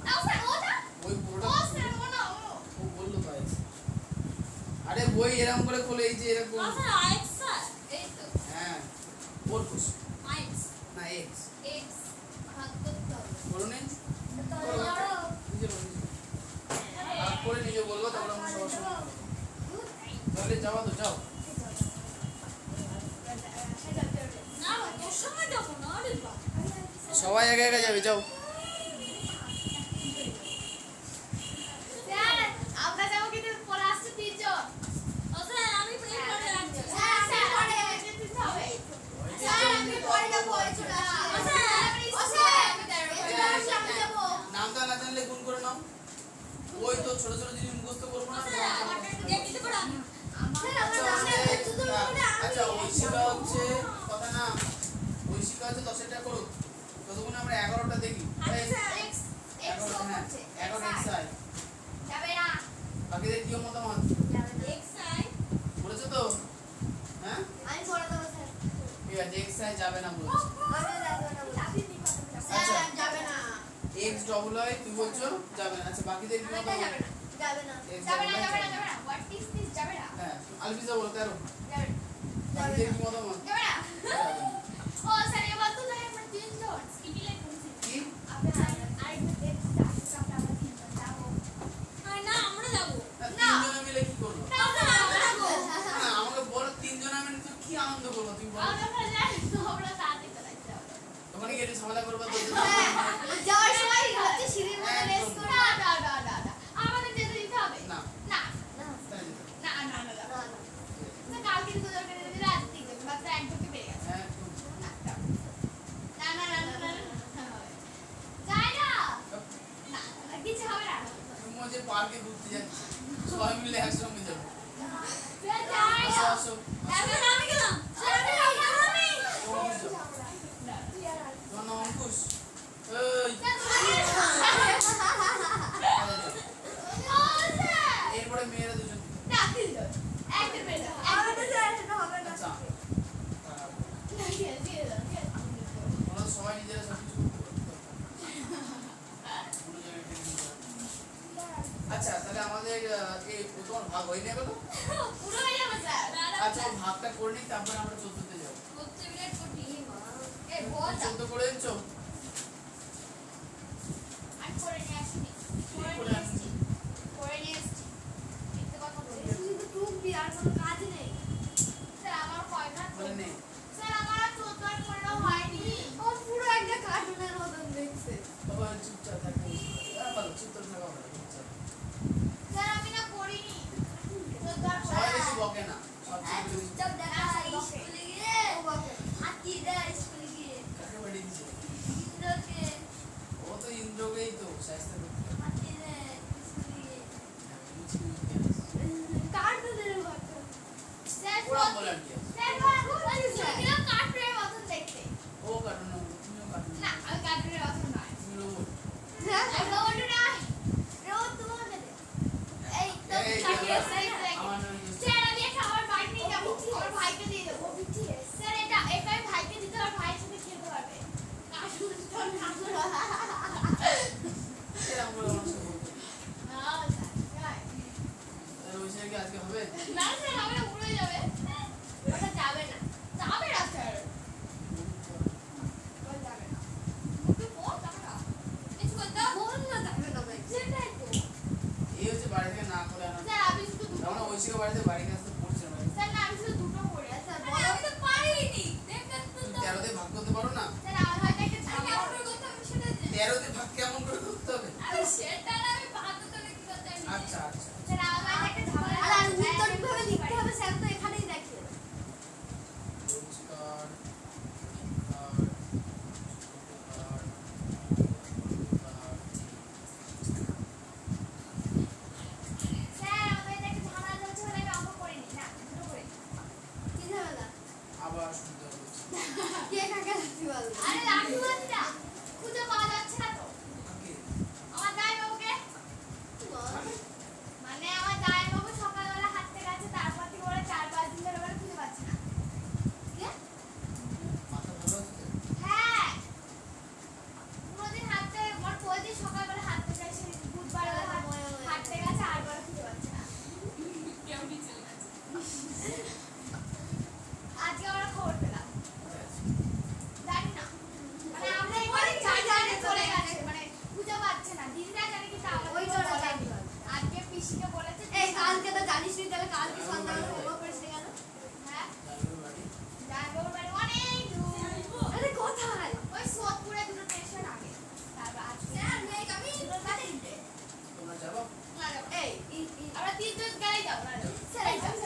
নাও স্যার ওটা ওই পুরোটা ও স্যার ও না ও ও বললো তো আইস আরে বই এরকম করে খোলে এই যে এরকম স্যার আইএক্স স্যার এই তো হ্যাঁ ওর খুশ আইএক্স না এক্স এক্স ভাগ করতে হবে বলো নেই তো নিজে বলো নিজে। ভাগ করে নিজে বলবো তারপর আমরা সবার সঙ্গে করবো। তাহলে যাওয়া তো যাও না তোর সঙ্গে যাবো না আরে বাবা সবাই একা একা যাবে যাও স্যার আমরা যাবো কিন্তু পরে আসছে তিনজন ও স্যার আমি প্রেম করে রাখছি স্যার স্যার পরে দিতে হবে স্যার আমি পরে যাবো ওই ছোট ও স্যার ও স্যার আমি আমি যাবো নামটা না জানলে গুণ করে নাও ওই তো ছোট ছোট জিনিস মুখস্থ করবো না দেখতে পারো আমি স্যার আচ্ছা, আমরা আমাদের- শুধু আচ্ছা ঐশিকা হচ্ছে কথা না ঐশিকা হচ্ছে 10টা করুক ততক্ষণে আমরা 11টা দেখি এই, এক্স এক্স 11টা হ্যাঁ হচ্ছে 11 এক্স আই যাবে না বাকিদের কি মতামত যাবে না এক্স আই বলেছো তো হ্যাঁ আমি পরে দেবো স্যার ঠিক আছে এক্স আই যাবে না বলছো আমি যাবো না আচ্ছা। স্যার যাবে না এক্স ডবল আই তুই বলছো যাবে না আচ্ছা বাকিদের কি মতামত যাবে না X যাবে না double I যাবে না যাবে না হোয়াট ইজ দিস যাবে না হ্যাঁ আলবিজা বলো 13 যাবে না বাকিদের কি মতামত যাবে না যাবে না। ও স্যার এবার তো তাই আমরা তিনজন স্কিপি লাইন করেছি কি আপনি আরেকটা দেখতে চাচ্ছেন আমরা তিনজন যাবো না আমরা যাবো না, তিনজনে মিলে কি করবো না স্যার আমরা যাবো না আমাকে বলো তিনজনে মিলে তুই কি আনন্দ করবো তুই বল আমরা যাই আমরা তাড়াতাড়ি চলে যাবো ওখানে গিয়ে একটু ঝামেলা করবো তো যাওয়ার সময় হচ্ছে সিঁড়ির মধ্যে রেস করে না না না না না আমাদের যেতে দিতে হবে না না না তাই যেতে হবে। না না না না না না কালকে তো দরকার নেই রাত দিকে মাত্র এক ঢুকে পেয়ে গেছে হ্যাঁ একদম। না না না না না যাই না না না কিছু হবে না তুমি যে পার্কে ঘুরতে যাচ্ছি সবাই মিলে একসঙ্গে যাবো যাই আসো না আসো এখন আমি গেলাম আমি আমি অঙ্কুশ যাও। তোমার নাম অঙ্কুশ এই এরপরে মেয়েরা দুজন না তিনজন একজন বেটা আমাদের স্যার এটা হবে না আচ্ছা দিয়ে দাও তোমরা সবাই নিজেরা সব কিছু করতে পারো। কোনো জায়গায় টেনশন করো না। আচ্ছা তাহলে আমাদের এই তোমার ভাগ হয়ে নেবে তো পুরো হয়ে যাবে স্যার আচ্ছা ও ভাগটা করে নিই তারপরে আমরা 14তে যাবো 14 মিনিট করতে এ বল 14 করে দিচ্ছ আমি করে নিয়ে আসিনি করে আসছি। করে নিয়ে এসেছি মিথ্যে কথা বলছি শুধু টুকবি আর কোনো কাজ নেই স্যার আমার হয় না তো বলে নে স্যার আমার আর 14 আর 15 হয়নি ও পুরো একটা কার্টুনের মতন দেখছে বাবা চুপচাপ থাকতে ভালো চুপচাপ থাকা ভালো চুপচাপ। স্যার আমি না করিনি 14 আর সবাই 15 বেশি বকে না সব ছেলেগুলো বেশি- চুপচাপ দেখা স্কুলে গিয়ে ও বাবা হাতি BTS exactly আমার নাম হচ্ছে স্যার আমি একটা আমার বাইক নিয়ে যাব আমার ভাইকে দিয়ে দেব BTS স্যার এটা আমি ভাইকে দিতে আর ভাইয়ের সাথে খেলতে পারবে কার্টুন স্টোর কার্টুন এরকম বলে আমার সাথে বলতো। না স্যার তাহলে ওই ছেলে কি আজকে হবে? না স্যার আমরা উড়ে যাবে ওটা যাবে না স্যার ওটা যাবে না ওকে বল টাকা কিছু করতে বল না যাবে না ভাই সেটাই তো এই হচ্ছে বাড়ি থেকে না করে আনা। স্যার আমি শুধু দুটো আমরা ওই ছেলে বাড়িতে বাড়ি আসতে পড়ছে না। স্যার না আমি শুধু দুটো করে স্যার বলো আমি তো পারিনি দেখতে তো তুমি 13 দিয়ে ভাগ করতে পারো না? স্যার আমার হয়তো একটা ঝামেলা করে করতে হবে সেটা 13 দিয়ে ভাগ কেমন করে করতে হবে? আরে সেটা না আমি বাদ করে কি করতে আমি আচ্ছা আচ্ছা। স্যার আমার হয়তো একটা ঝামেলা আর আর উত্তর কিভাবে লিখতে হবে স্যার তো এখানেই দেখিয়ে দেবে। রোজকার স্যার আমার এটা একটা ঝামেলা চলছে বলে আমি অঙ্ক করিনি না দুটো করে কি ঝামেলা? আবার শুনতে হবে। কে কাকে রাখতে বলবে? আরে লাঠি বাঁধটা খুঁজে পাওয়া যাচ্ছে না তো ওকে। আমার দায় বাবুকে মানে আমার দায় বাবু সকালবেলা হাঁটতে গেছে তারপর থেকে ওরা 4-5 দিন ধরে ওরা খুঁজে পাচ্ছে না কি মাথা ভালো আছে? হ্যাঁ কোনোদিন হাঁটতে ওর প্রতিদিন সকালবেলা হাঁটতে যায় সে বুধবার হাঁটতে গেছে আর বার খুঁজে পাচ্ছে না কেউ কি চলে গেছে আজকে আমরা খবর পেলাম জানি না মানে আমরা এখানে চারজনে চলে গেছে মানে খুঁজে পাচ্ছে না দিদিরা জানে কিন্তু ওই আমাদের জন্য বলেনি। জানি না। আজকে পিসিকে বলেছে এই কালকে তো জানিস নি তাহলে কালকে সন্ধ্যাবেলা হোমওয়ার্ক করেছে কেন? হ্যাঁ জানবে বাড়ি? জানবো বাড়ি অনেক দূর আরে কোথায়? ওই সোদপুরে দুটো স্টেশন আগে তারপর আজকে আর নেই আমি দুটো বাড়ি তোমরা যাবো? এই আমরা তিনজন গেলেই যাবো না স্যার আচ্ছা কোন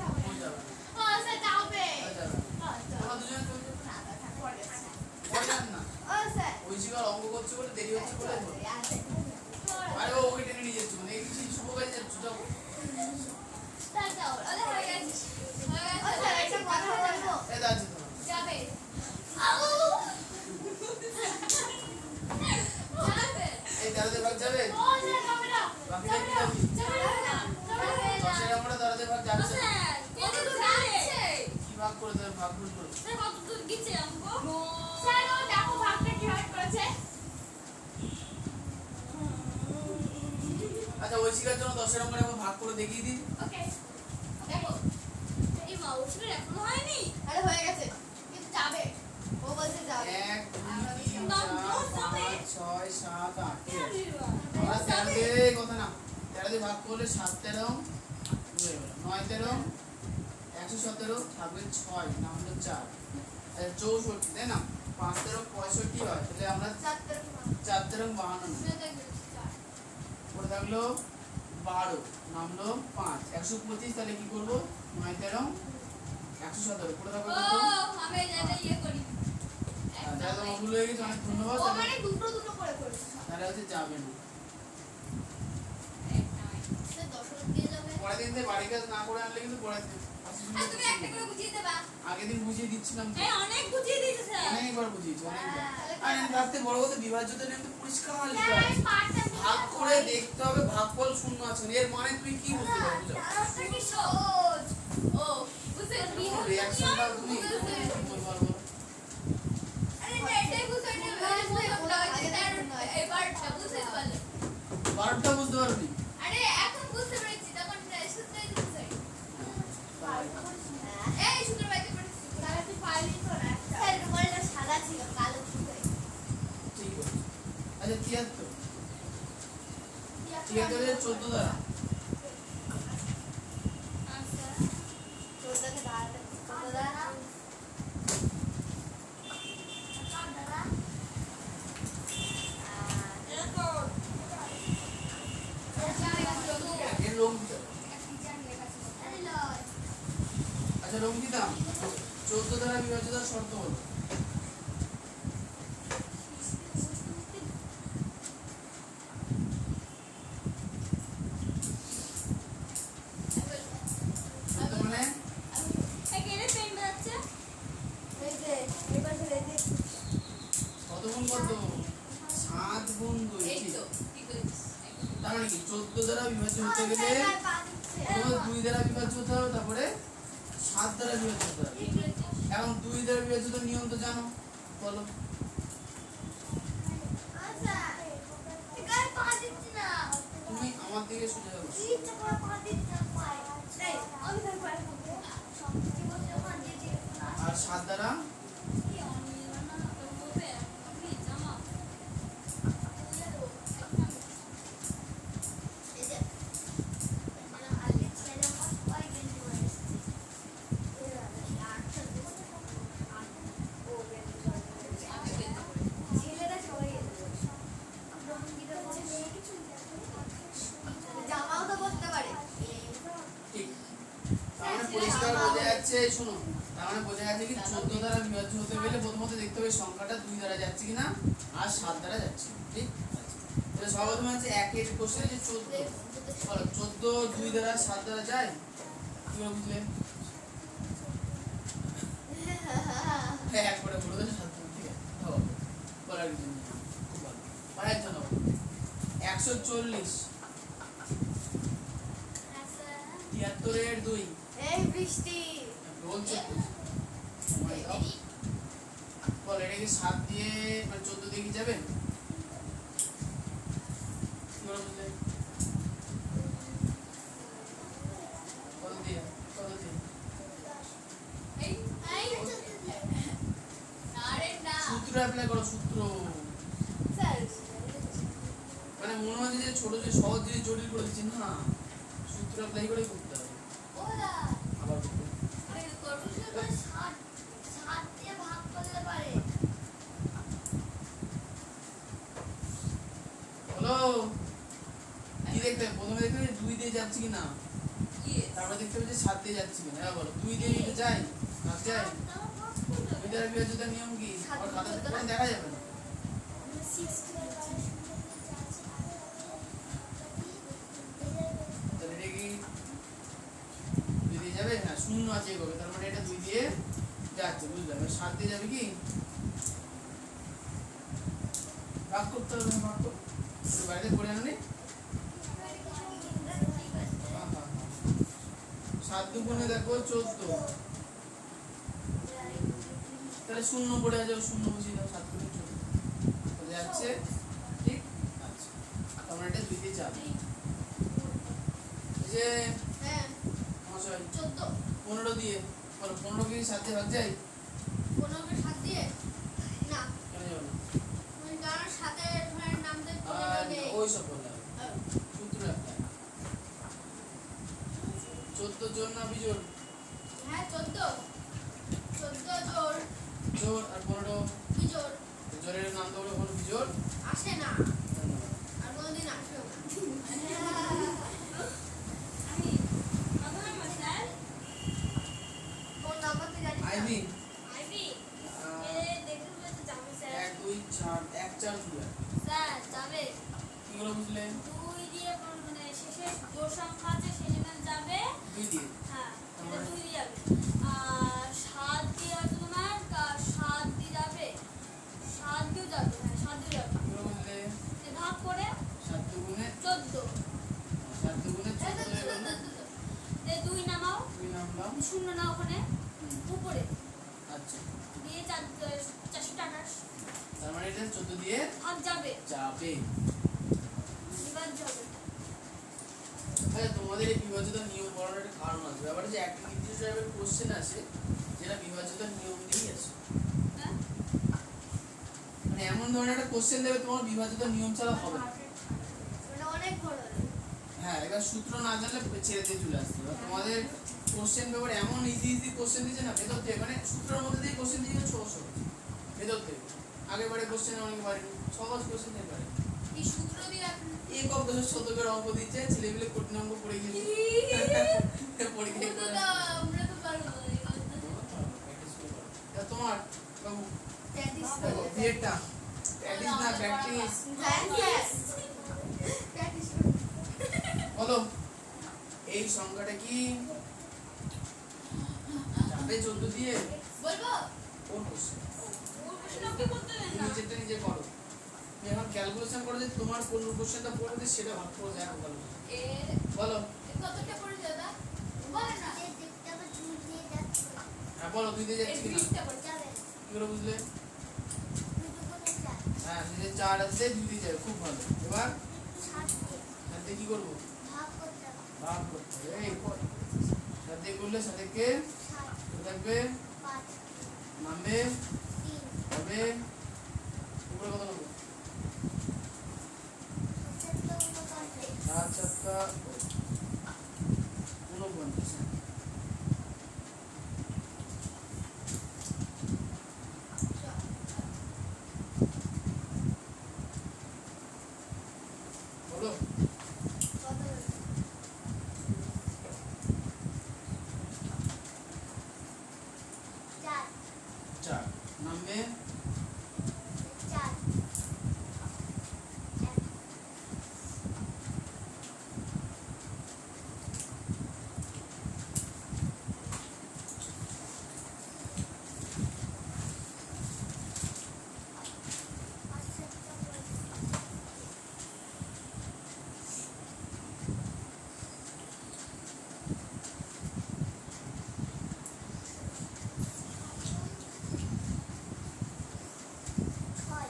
যাবে না? হ্যাঁ স্যার যাবে কোথায় যাবে না? তোমরা দুজনে চলে যাবে? না না পরে পরে যান না। ও স্যার ওই শিকার অঙ্ক করছে বলে দেরি হচ্ছে বলে তো। আরে ও ওকে টেনে নিয়ে যাচ্ছে মানে এই কিছু শুভ কাজে যাচ্ছ যাবো। স্যার যাও আরে হয়ে গেছে ও স্যার একটা কথা বলবো? এই দাঁড়াচ্ছে তোমার। যাবে আউ যাবে এই 13 দিয়ে ভাগ যাবে? ও স্যার যাবে না বাকিটা কি যাবি? যাবে না যাবে না দশের আমরা 13 দিয়ে ভাগ যাচ্ছে না। স্যার কত দূর যাচ্ছে কি ভাগ করে দেবে ভাগ ভুল করে? স্যার কত দূর গেছে আমগো স্যার ও দেখো ভাগটা কিভাবে করেছে আচ্ছা ওই শিকার জন্য 10 আমরা একবার ভাগ করে দেখিয়ে দিই। ওকে দেখো এই মাউসটা এখনো হয়নি আরে হয়ে গেছে। কিন্তু যাবে ও বলছে যাবে। 1 2 3 না, 4 যাবে। 5 6 7 8 ঠিক আছে। আমরা আমরা 13 দিয়ে কথা না 13 দিয়ে ভাগ করলে 7 13 9 13 117 থাকবে 6 না হলো 4 64 তাই না 5 13 65 হয় তাহলে আমরা 4 13 52 পরে থাকলো 12 নামলো 5 125 তাহলে কি করব 9 13 117 পরে থাকবে ও কত আমি এটা ইয়ে করি তাহলে তো ভুল হয়ে গেছে অনেক ধন্যবাদ ও মানে দুটো দুটো করে করেছে তাহলে হচ্ছে যাবে না স্যার দশরথ দিয়ে যাবে পরের দিন থেকে বাড়ি কাজ না করে আনলে কিন্তু পরের দিন আর তুমি একটা করে বুঝিয়ে দেবা আগের দিন বুঝিয়ে দিচ্ছিলাম তো। এই অনেক বুঝিয়ে দিয়েছে স্যার অনেকবার বুঝিয়েছি অনেকবার আর আমি ভাবতে বড় কথা বিভাজ্যতা নিয়ে একটু পরিষ্কার লিখতে স্যার হবে পাঁচটা ভাগ করে দেখতে হবে ভাগফল শূন্য আছে এর মানে তুই কি বুঝতে পারছো তারটা কি সহজ ও বুঝতে রিঅ্যাকশনটা তুমি কি বলবো আর বলো আরে এটাই বুঝতে এবারটা বুঝতে পারলে 12টা বুঝতে পারবি আরে এখন বুঝতে পেরেছি তখন সূত্রই বুঝতে এই সূত্র বাইতে পড়েছি তাহলে তুই পারলি তো না স্যার রুমালটা সাদা ছিল কালো ছিল। ঠিক আছে আচ্ছা 73 এর 14 দ্বারা আচ্ছা চোদ্দকে দাঁড়াতে চোদ্দটা এর রঙ্গিতা আচ্ছা রঙ্গিতা 14 দ্বারা বিভাজ্যতার শর্ত হলো মানে এই যে এবার ধরে এই যে কত গুণ কত 7 গুণ 2 ঠিক তার মানে কি 14 দ্বারা বিভাজ্য হতে গেলে প্রথমে 2 দ্বারা বিভাজ্য হতে হবে, তারপরে 7 দ্বারা বিভাজ্য হতে হবে। এখন 2 দ্বারা বিভাজ্য নিয়ম তো জানো, বলো। আচ্ছা এখানে পা দিচ্ছি না তুমি আমার দিকে সোজা যাও। ইচ্ছা করে পা দিচ্ছি না পাই এই আমি তার পায়ে করব সব কি বলছো পা দিচ্ছি আর 7 দ্বারা এই যে মানে আগে ছেলে আমার পায়ে গেঞ্জি পরে এসেছে ছেলেরা সবাই জামাও তো পরতে পারে ঠিক। তার মানে পরিষ্কার বোঝা যাচ্ছে, শোনো, তার মানে বোঝা যাচ্ছে কি 14 দ্বারা বিভাজ্য হতে গেলে প্রথমত দেখতে হবে সংখ্যাটা 2 দ্বারা যাচ্ছে কিনা আর 7 দ্বারা যাচ্ছে, ঠিক আছে। তাহলে সর্বপ্রথম হচ্ছে 1 এর কোশ্চেন যে 14, বলো 14 2 দ্বারা 7 দ্বারা যায়, কি করে বুঝলে? হ্যাঁ একবারে বলে দাও 7 দ্বারা, ঠিক আছে। হবে, বলার কিছু নেই, খুব ভালো। পায়ের জন্য 140 73 এর 2 এই বৃষ্টি বলছো তো। বল এটা কি 7 দিয়ে মানে 14 দিয়ে কি যাবে? কি করে বুঝলে? কত দিয়ে? কত দিয়ে? সূত্র অ্যাপ্লাই করো, সূত্র। স্যার মানে মনে হয় যে ছোট যে সহজ যে জটিল করে দিচ্ছি না, সূত্র অ্যাপ্লাই করে করতে হবে। ওরা আবার করতে হবে। সাত দিয়ে ভাগ করতে পারে বলো কি দেখতে হবে? প্রথমে দেখতে হবে 2 দিয়ে যাচ্ছে কিনা, তারপরে দেখতে হবে যে 7 দিয়ে যাচ্ছে কিনা। এবার বলো 2 দিয়ে নিতে যায় না যায়? 2 দ্বারা বিভাজ্যতার নিয়ম কি? আর খাতা থেকে দেখা যাবে না। তাহলে এটা কি 2 দিয়ে যাবে? হ্যাঁ, শূন্য আছে এভাবে, তার মানে এটা 2 দিয়ে যাচ্ছে, বুঝলাম। এবার 7 দিয়ে যাবে কি? ভাগ করতে হবে, ভাগ করো। একটু বাইরে পড়ে আনো নি। 7 দুগুণে দেখো 14, তাহলে শূন্য পড়ে যাও, শূন্য বসিয়ে দাও, 7 গুণে 14 তাহলে যাচ্ছে, ঠিক আছে। তার মানে এটা 2 দিয়ে যাবে। এই যে হ্যাঁ মশাই 14 15 দিয়ে, বলো 15 কি 7 দিয়ে ভাগ যায়? 15 সাত দিয়ে না কেন যাবে না? কারণ সাথে ধরেন নামতে আর 15 নেই ওই সব বললে হবে। সূত্র অ্যাপ্লাই। 14 জোর না বিজোড়? হ্যাঁ 14 জোর জোর আর 15 বিজোড় জোরের নাম তো বলে কোনো বিজোড় আসে না আর কোনদিন আসেও না কোন নাম্বারতে জানি আইবি আইবি 1 2 4 1 4 2 স্যার যাবে কি করে বুঝলে? 2 দিয়ে মানে শেষে জোড় সংখ্যা আছে সেখানে যাবে 2 দিয়ে। হ্যাঁ এটা 2 দিয়ে যাবে আর 7 দিয়ে আছে তোমার 7 দিয়ে যাবে 7 দিয়ে যাবে হ্যাঁ 7 দিয়ে যাবে কি করে বুঝলে? ভাগ করে 7 দুগুণে 14 7 দুগুণে 14 হয়ে গেল। এই 2 নামাও 2 নামলাম। শূন্য না ওখানে উপরে আচ্ছা, দিয়ে 428 তার মানে এটা 14 দিয়ে ভাগ যাবে যাবে। বিভাজ্য হবে আচ্ছা, তোমাদের এই বিভাজ্যতার নিয়ম পড়ানোর একটা কারণ আছে। ব্যাপারটা যে একটা নির্দিষ্ট টাইপের কোশ্চেন আছে যেটা বিভাজ্যতার নিয়ম দিয়েই আছে। হ্যাঁ মানে এমন ধরনের একটা কোশ্চেন দেবে তোমার বিভাজ্যতার নিয়ম ছাড়া হবে না। মানে অনেক বড় হ্যাঁ, এবার সূত্র না জানলে ছেড়ে দিয়ে চলে আসতে হবে। তোমাদের কোশ্চেন পেপার এমন ইজি কোশ্চেন দিচ্ছে না ভেতর থেকে, মানে সূত্রের মধ্যে দিয়ে কোশ্চেন দিয়েছে সহজ সহজ ভেতর থেকে। আগের বারে কোশ্চেন অনেক পারেনি, সহজ কোশ্চেন দিয়ে পারে। এই সূত্র দিয়ে এই কত শতকের অঙ্ক দিচ্ছে, ছেলেগুলো কঠিন অঙ্ক পড়ে গিয়েছে পরীক্ষায় করে আমরা তো পারবো না এটা তোমার বাবু প্র্যাকটিস দেখো বিয়েটা প্র্যাকটিস না প্র্যাকটিস। প্র্যাকটিস বলো এই সংখ্যাটা কি যাবে 14 দিয়ে? বলবো কোন কোশ্চেন? ওর প্রশ্ন কি করতে দেন না নিজেরটা নিজে করো। তুমি এখন ক্যালকুলেশন করে যে তোমার কোন কোশ্চেনটা পড়বে সেটা ভাগ করে দেখো ভালো এর বলো কতটা পড়ে দাদা বলে না যে দেখতে আমার চুল দিয়ে যাচ্ছে হ্যাঁ বলো দুই দিয়ে এর যাচ্ছে কিনা দুইটা পড়ে যাবে কি করে বুঝলে দুটো করে চার হ্যাঁ দুই দিয়ে 4 আছে দুই দিয়ে যাবে খুব ভালো এবার সাত দিয়ে সাথে কি করবো ভাগ করতে হবে ভাগ করতে হবে এই সাথে করলে সাথে কে সাত থাকবে পাঁচ নামবে তিন হবে উপরে কত নেবো সত্তর উনপঞ্চাশ 7 7 49 বলো কত হলো? চার 4 নামবে চার এক আচ্ছা ছয়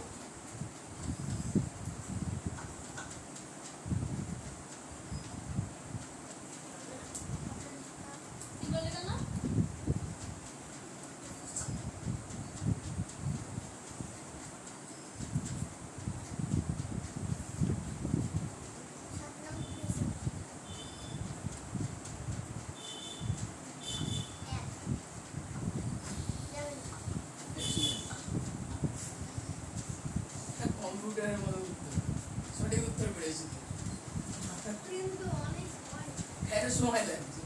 কি বলে কেন সাত নম্বর এক যাবে না কম্পিউটারের মতো উত্তর সঠিক উত্তর পেয়েছি কিন্তু অনেক সময় এর সময় লাগছে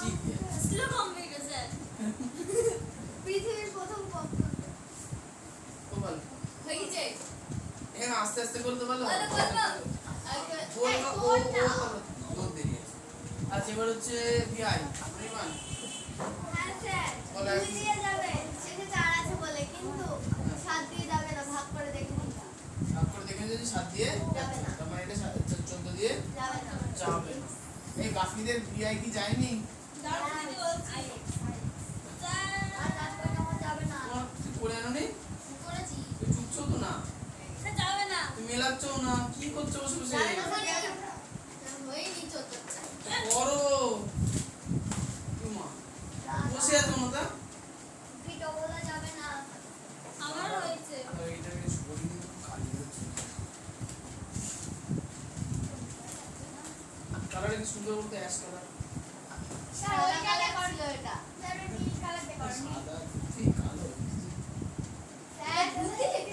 ঠিক আছে স্লো কম্পিউটার স্যার পৃথিবীর প্রথম কম্পিউটার খুব ভালো হয়ে গেছে এখানে আস্তে আস্তে বলতে পারলো বলো, বলো। আগে বলবো ও তোর না। বহুত দেরি আছে আচ্ছা এবার হচ্ছে ভিআই পরিমাণ হ্যাঁ স্যার বলো। দুই দিয়ে যাবে শেষে চার আছে বলে কিন্তু সাত দিয়ে যাবে না ভাগ করে দেখে নিতে হবে। ভাগ করে দেখে যদি 7 দিয়ে যাবে না। তার মানে এটা 14 দিয়ে যাবে না যাবে না। এই বাকিদের ভিআই কি যায়নি দাঁড়াও দিদি বলছি স্যার আর তারপরে যখন যাবে না তোমার কিছু করে আনো নি করেছি তুমি চুপছো তো না স্যার যাবে না তুমি মেলাচ্ছো না কি করছো বসে বসে যাবে না স্যার হয়নি চতুর্থ করো তোমা বসে আছো মাতা ভিডিও বলা যাবে না আমার হয়েছে এইটাকে সরিয়ে দিন খালি হচ্ছে কালার কি সুন্দর বলতে অ্যাশ কালার স্যার ওই কালার করলো এটা স্যার ওই নীল কালার দিয়ে করনি সাদা ঠিক কালো স্যার বুদ্ধি থেকে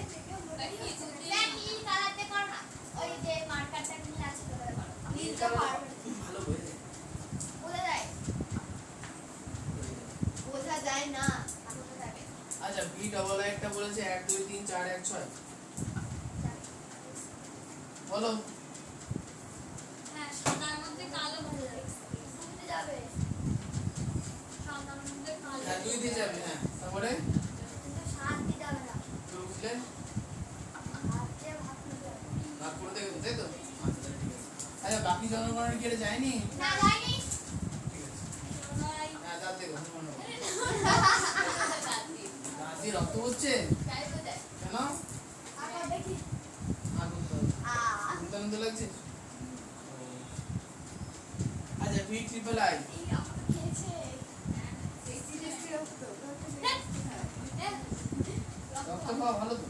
এই বুদ্ধি। স্যার নীল কালার দিয়ে কর না ওই যে মার্কারটা নীল আছে ওটা করো নীলটা পারবে ভালো হয়ে যায় বোঝা যায় বোঝা যায় না বোঝা যাবে আচ্ছা বি ডবল একটা বলেছে 1 2 3 4 1 6 বলো হ্যাঁ সাদার মধ্যে কালো বোঝা যাবে বুঝতে যাবে সাদার মধ্যে কালো হ্যাঁ 2 দিয়ে যাবে হ্যাঁ তারপরে কিন্তু সাত দিয়ে যাবে না তুমি বুঝলে হাত দিয়ে ভাগ করতে যাবে ভাগ করে দেবে তাই তো আচ্ছা ঠিক আছে আচ্ছা বাকি জনগণের কি এটা যায়নি না যায়নি ঠিক আছে ভাই হ্যাঁ দাঁত দেখো তোমার নেবো। দাদি দাঁত দিয়ে রক্ত হচ্ছে তাই বোঝায় কেন আবার দেখি আগুন তো আগুন তো লাগছে আচ্ছা বি ট্রিপল আই এই আমার খেয়েছে এই সিরিয়াসলি রক্ত রক্ত খাওয়া ভালো তো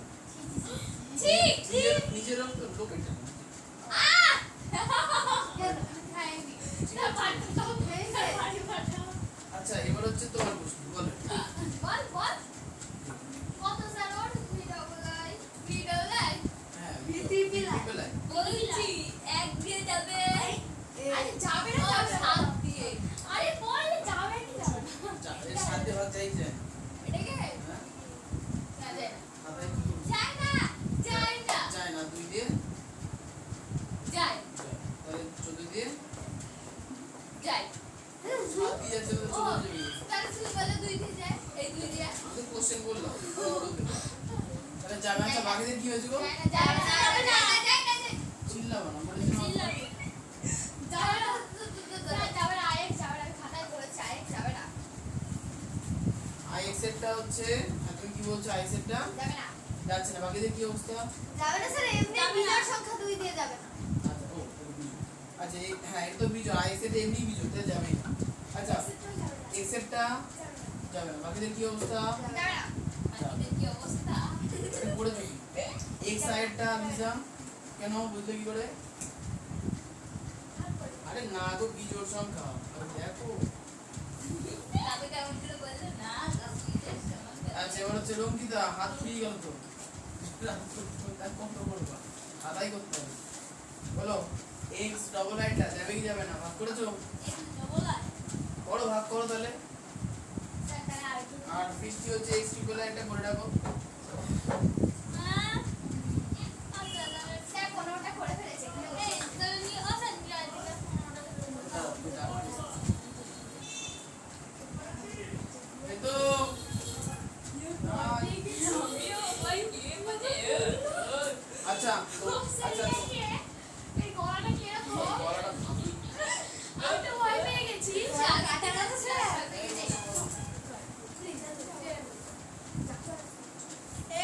ঠিক ঠিক নিজের রক্ত লোকের জন্য। খাইনি না পাঠাও খেয়েছে বাড়ি পাঠাও আচ্ছা এবার হচ্ছে তোমার প্রশ্ন বলো বল বল কত স্যার ওর ভিডিও লাই হ্যাঁ ট্রিপল আই। ট্রিপল আই বলছি এক দিয়ে যাবে এই আরে যাবে না যাবে সাত দিয়ে আরে বল যাবে কি যাবে না এর সাথে ভাগ চাই যায় এটাকে হ্যাঁ যাবে খাতায় কি করবো? যায় না যায় না যায় না 2 দিয়ে যায় যায়। তাহলে 14 দিয়ে যায় 7 দিয়ে যাচ্ছে তো ও 14 দিয়ে তাহলে শুধু বলে দুই দিয়ে যায় এই দুই দিয়ে আমি কোশ্চেন বললাম তাহলে যাবে। আচ্ছা বাকিদের কি হয়েছে গো? চিল্লাবো না বলেছি না। আই এক্সেটটা হচ্ছে, আর তুমি কি বলছো আই এক্সেটটা যাচ্ছে না। বাকিদের কি অবস্থা? যাবে না স্যার, এমনি বিজোড় সংখ্যা 2 দিয়ে যাবে না। আচ্ছা ও এটা বিজোড়। আচ্ছা হ্যাঁ এটা তো বিজোড়, আই এক্সেট এমনি বিজোড়, তাহলে যাবে না। আচ্ছা এক্সেটটা যাবে না। বাকিদের কি অবস্থা? এটা পড়েছো কি? এক্স সাইডটা লিখলাম কেন বুঝলে কি করে? আরে না গো বিজোড় সংখ্যা। আরে দেখো। আচ্ছা এবার হচ্ছে রঙ্কিতা, হাত ফ্রি গেল তো। আদায় করতে হবে। বলো এক্স ডবল আইটা যাবে কি যাবে না? ভাগ করেছো? করো, ভাগ করো তাহলে। আর বৃষ্টি হচ্ছে এক্স ট্রিপল আইটা করে রাখো। এই তো আচ্ছা আচ্ছা গলাটা থামো।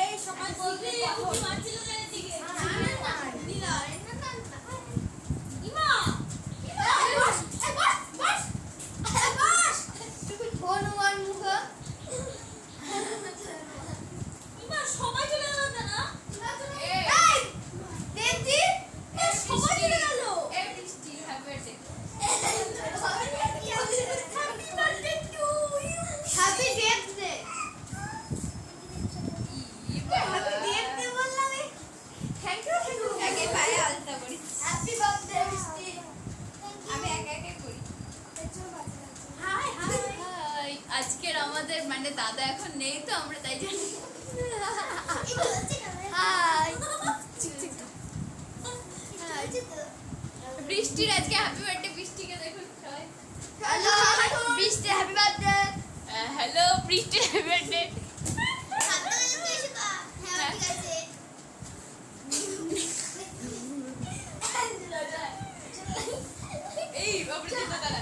এই সবাই বলবি happy birthday. Thank you happy birthday মিষ্টি। Hi hi. আজকের আমাদের মানে দাদা এখন নেই তো আমরা তাই জন্য হাই বৃষ্টির আজকে হ্যাপি বার্থডে। বৃষ্টিকে দেখুন সবাই। হ্যালো মিষ্টি হ্যাপি বার্থডে। হ্যালো বৃষ্টি হ্যাপি বার্থডে। এই বাবুর জুতো দাঁড়া।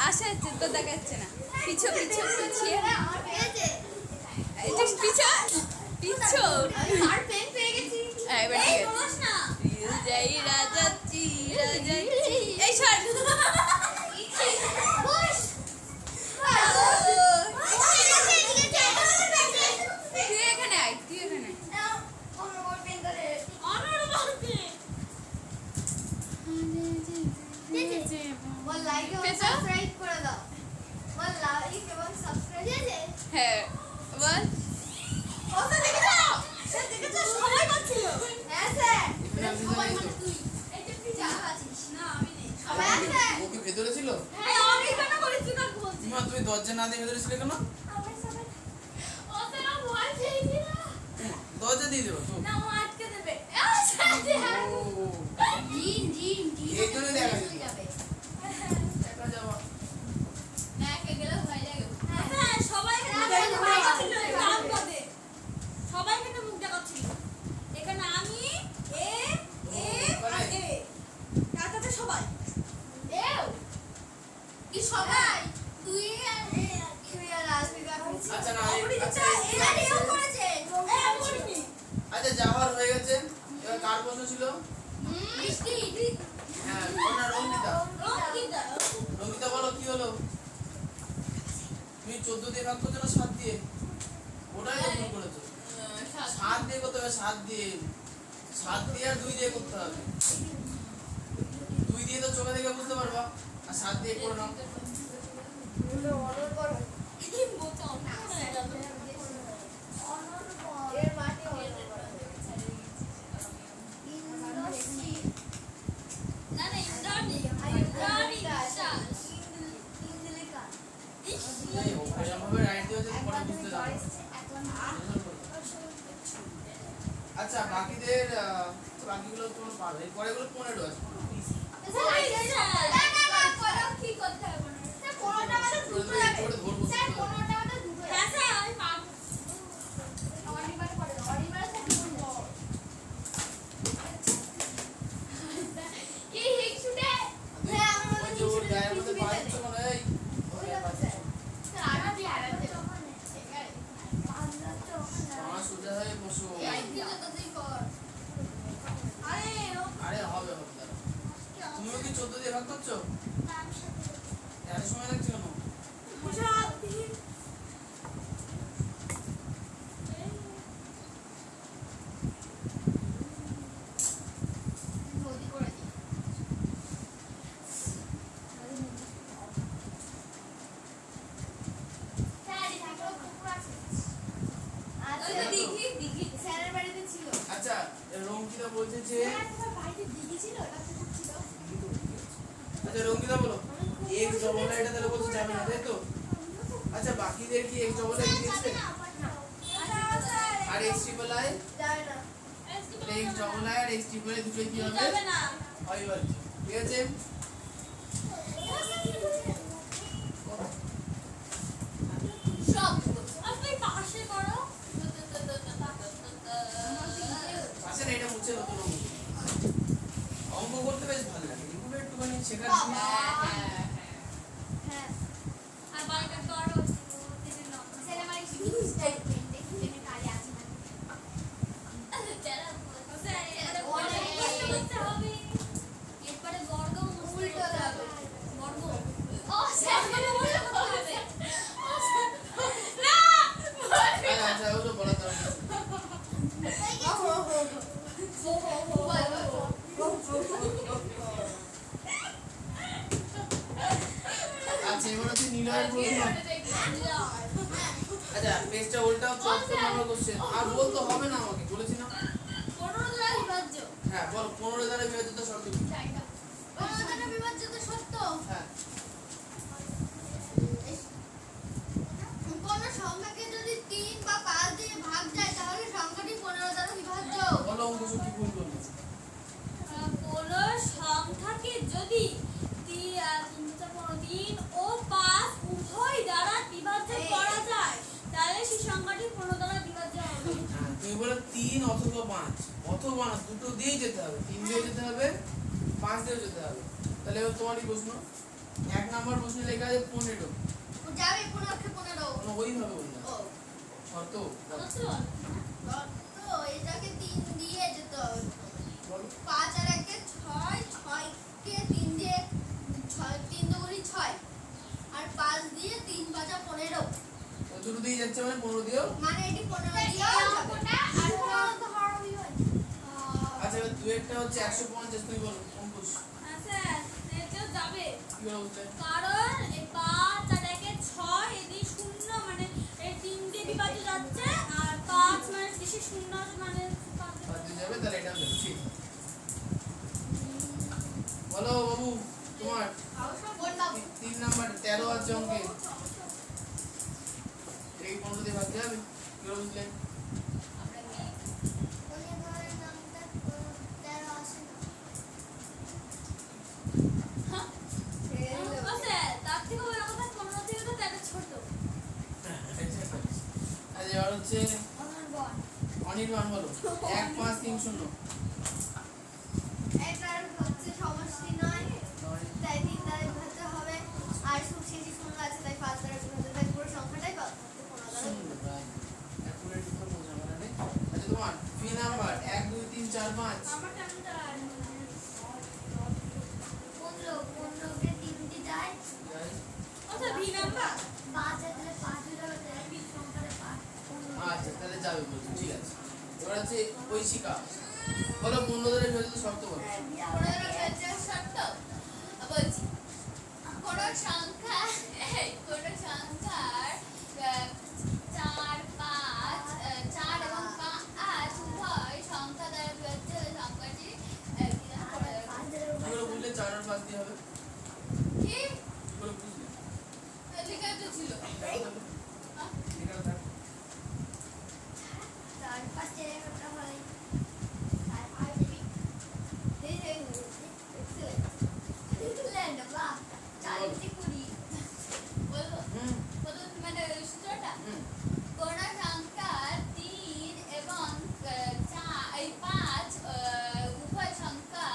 আশা জুতো দেখাচ্ছে না। পিছো পিছো পিছিয়ে এটা পিছো পিছো। এবার ঠিক আছে। জয় রাজাচ্ছি রাজাচ্ছি। এই সর। তুই এখানে আয়, তুই এখানে আয়। বল লাইক এবং পেছো? সাবস্ক্রাইব করে দাও। বল লাইক এবং সাবস্ক্রাইব দিয়েছে। হ্যাঁ বল। কথা দেখে দাও। সে দেখে তো সবাই করছিল। হ্যাঁ স্যার। এখানে আপনি সবাই জানেন তো? মানে তুই। এই যে তুই যা আছিস না আমি নেই। সবাই আছে। ও কি ভেতরে ছিল? হ্যাঁ আমি কেন বলেছি না বলছি। মা তুমি দরজা না দিয়ে ভেতরে ছিলে কেন? আমার সবাই ও স্যার ভয় পেয়েছি না। দরজা দিয়ে দেবো তো। না ও আটকে দেবে। আচ্ছা ও জিন জিন জিন। এই জন্যই দেখা যেত। যাবে। একা যাওয়া। না কে গেলে ভয় লাগে। হ্যাঁ সবাই মুখ দেখাচ্ছিল নাম পদে। সবাই কিন্তু মুখ দেখাচ্ছিল। এখানে আমি এ আর এ। তাতে সবাই। এও কি সবাই? তুই আর রাজবিকা করেছিস। আচ্ছা না আচ্ছা এরা এও করেছে। এই আমি করিনি। আচ্ছা যাওয়ার হয়ে গেছে। এবার কার প্রশ্ন ছিল? মিষ্টি। হ্যাঁ ওনা রঙ্কিতা। রঙ্কিতা। রঙ্কিতা বলো কি হলো? তুমি 14 দিয়ে ভাগ করছো না 7 দিয়ে? ওটাই তো ভুল করেছো। 7 দিয়ে করতে হবে, 7 দিয়ে। 7 দিয়ে আর 2 দিয়ে করতে হবে। 2 দিয়ে তো চোখে দেখে বুঝতে পারবা, আর 7 দিয়ে করে নাও। অর্ডার করো। বোতাম এর মাটি অর্ডার করো। ইন্দ্রশ্রী। না না ইন্দ্রাণী ইন্দ্রাণী বিশ্বাস। ইন্দ্রিকা। এই এরকম ভাবে রাইট দিয়ে যদি পরে বুঝতে যাবে। আচ্ছা বাকিদের বাকিগুলো তোমরা পারবে। এর পরেগুলো 15 আছে। না না না করো কি সোজা হয়ে বসো। এই দিকে তো তুই কর। আরে আরে হবে হবে দাঁড়াও। তুমিও কি 14 দিয়ে ভাগ করছো? এত সময় লাগছে কেন? পোশাক দিয়ে নদী করে দিই। স্যার এই থাকলো কুকুর আছে। আচ্ছা ওই তো দিঘি দিঘি। স্যারের বাড়িতে ছিল। আচ্ছা রঙ্কিতা বলছে যে স্যার তোমার বাড়িতে দিদি ছিল না কুকুর ছিল। আচ্ছা রঙ্কিতা বলো x ডবল এটা তাহলে বলছে যাবে না তাই তো? আচ্ছা বাকিদের কি x ডবল দিয়েছে? আর x ট্রিপল আই যাবে না। x ডবল আই আর x ট্রিপল আই দুটোই কি হবে? যাবে না। হয় বল ঠিক আছে। সব আপনি পাশে করো। আসে না এটা মুছে নতুন অঙ্ক করতে বেশ ভালো লাগে এগুলো একটুখানি শেখার বাবা। জিনিস। হ্যাঁ আর বাড়িটা করো। স্যার আমার স্টেটমেন্ট দেখি এখানে কালি আছে না। এরপরে বর্গ উল্টো যাবে। বর্গ ও স্যার মানে উল্টো করতে হবে। না আচ্ছা ওগুলো বলা দরকার আচ্ছা এবার হচ্ছে নিলয়ের প্রশ্ন। আচ্ছা পেজটা উল্টাও 74 নম্বর কোশ্চেন আর বলতে হবে না আমাকে বলেছি না। 15 দ্বারা বিভাজ্য। হ্যাঁ বলো 15 দ্বারা বিভাজিত শর্ত কি? 15 দ্বারা বিভাজ্য তো সত্য। হ্যাঁ কোন সংখ্যাকে যদি 3 বা 5 দিয়ে ভাগ যায় তাহলে সংখ্যাটি 15 দ্বারা বিভাজ্য। বলো অঙ্ক কি ভুল করবে? কোন সংখ্যাকে যদি 3 ও 5 উভয় দ্বারা বিভাজ্য করা যায় তাহলে সেই সংখ্যাটি 15 দ্বারা বিভাজ্য হবে। হ্যাঁ তুমি বলো 3 অথবা 5 অথবা না দুটো দিয়েই যেতে হবে 3 দিয়ে যেতে হবে 5 দিয়ে যেতে হবে। তাহলে এবার তোমারই প্রশ্ন 1 নাম্বার প্রশ্নে লেখা আছে 15 যাবে 15 কোনো ওইভাবে বলি না ও শর্ত তো এটাকে 3 দিয়ে যেতে হবে। বলো 5 আর 1 এ 6 6 কে 3 দিয়ে 6 3 দুগুণে 6 আর 5 দিয়ে 3 5 15 তো দুটো দিয়ে যাচ্ছে মানে 15 দিও। মানে এটি 15 দিয়েও যাবে আর 15 তো হরবি হয়। আচ্ছা এবার দুয়েরটা হচ্ছে 150 তুমি বলো অঙ্কুশ আচ্ছা এটা যাবে কি করে বলতে? কারণ এই 5 আর 1 এ 6 এদি 0 মানে এই 3 দিয়ে বিভাজ্য যাচ্ছে আর 5 মানে বেশি 0 মানে 5 বাদ দিয়ে যাবে তাহলে এটা হবে ঠিক। বলো বাবু তোমার কোন বাবু 3 নাম্বার 13 আছে অঙ্কে এই 15 দিয়ে ভাগ যাবে কি করে বুঝলে? আমরা মেয়ে উনি ঘরের নামটা 13 আসে না। আচ্ছা তার থেকে বড় কথা 15 থেকে তো এটা ছোট। আচ্ছা এবার হচ্ছে অনির্বাণ বলো 1 5 3 0 এটার হচ্ছে সমষ্টি নয় তাই 3 দ্বারা বিভাজ্য হবে আর শেষে শূন্য আছে তাই 5 দ্বারা বিভাজ্য তাই পুরো সংখ্যাটাই 15 দ্বারা আচ্ছা তোমার 3 নাম্বার 1 2 3 4 5 আমার কেমনটা 15 কে 3 দিয়ে যায় আচ্ছা ভি নাম্বার 5 এর 5 হয়ে যাবে তাই বি সংখ্যাটা 5 আচ্ছা তাহলে যাবে বলছো ঠিক আছে। এবার হচ্ছে ঐশিকা বলো 15 দ্বারা বিভাজিত শর্ত বলো। বলছি কোন সংখ্যা কোন সংখ্যার 4 5 4 এবং 5 উভয় সংখ্যা দ্বারা বিভাজ্য সংখ্যাটি কি করে বুঝলে 4 আর 5 দিয়ে হবে? কি কি করে বুঝলে? লেখা তো ছিল এখানে থাক। তার পাশে একটা হয় আর আইবি এই এই এক্সেলেন্ট বাহ চারিটি কুড়ি বলবো হুম প্রথম মানে সূত্রটা হুম কোন সংখ্যা 3 এবং 5 উভয় সংখ্যা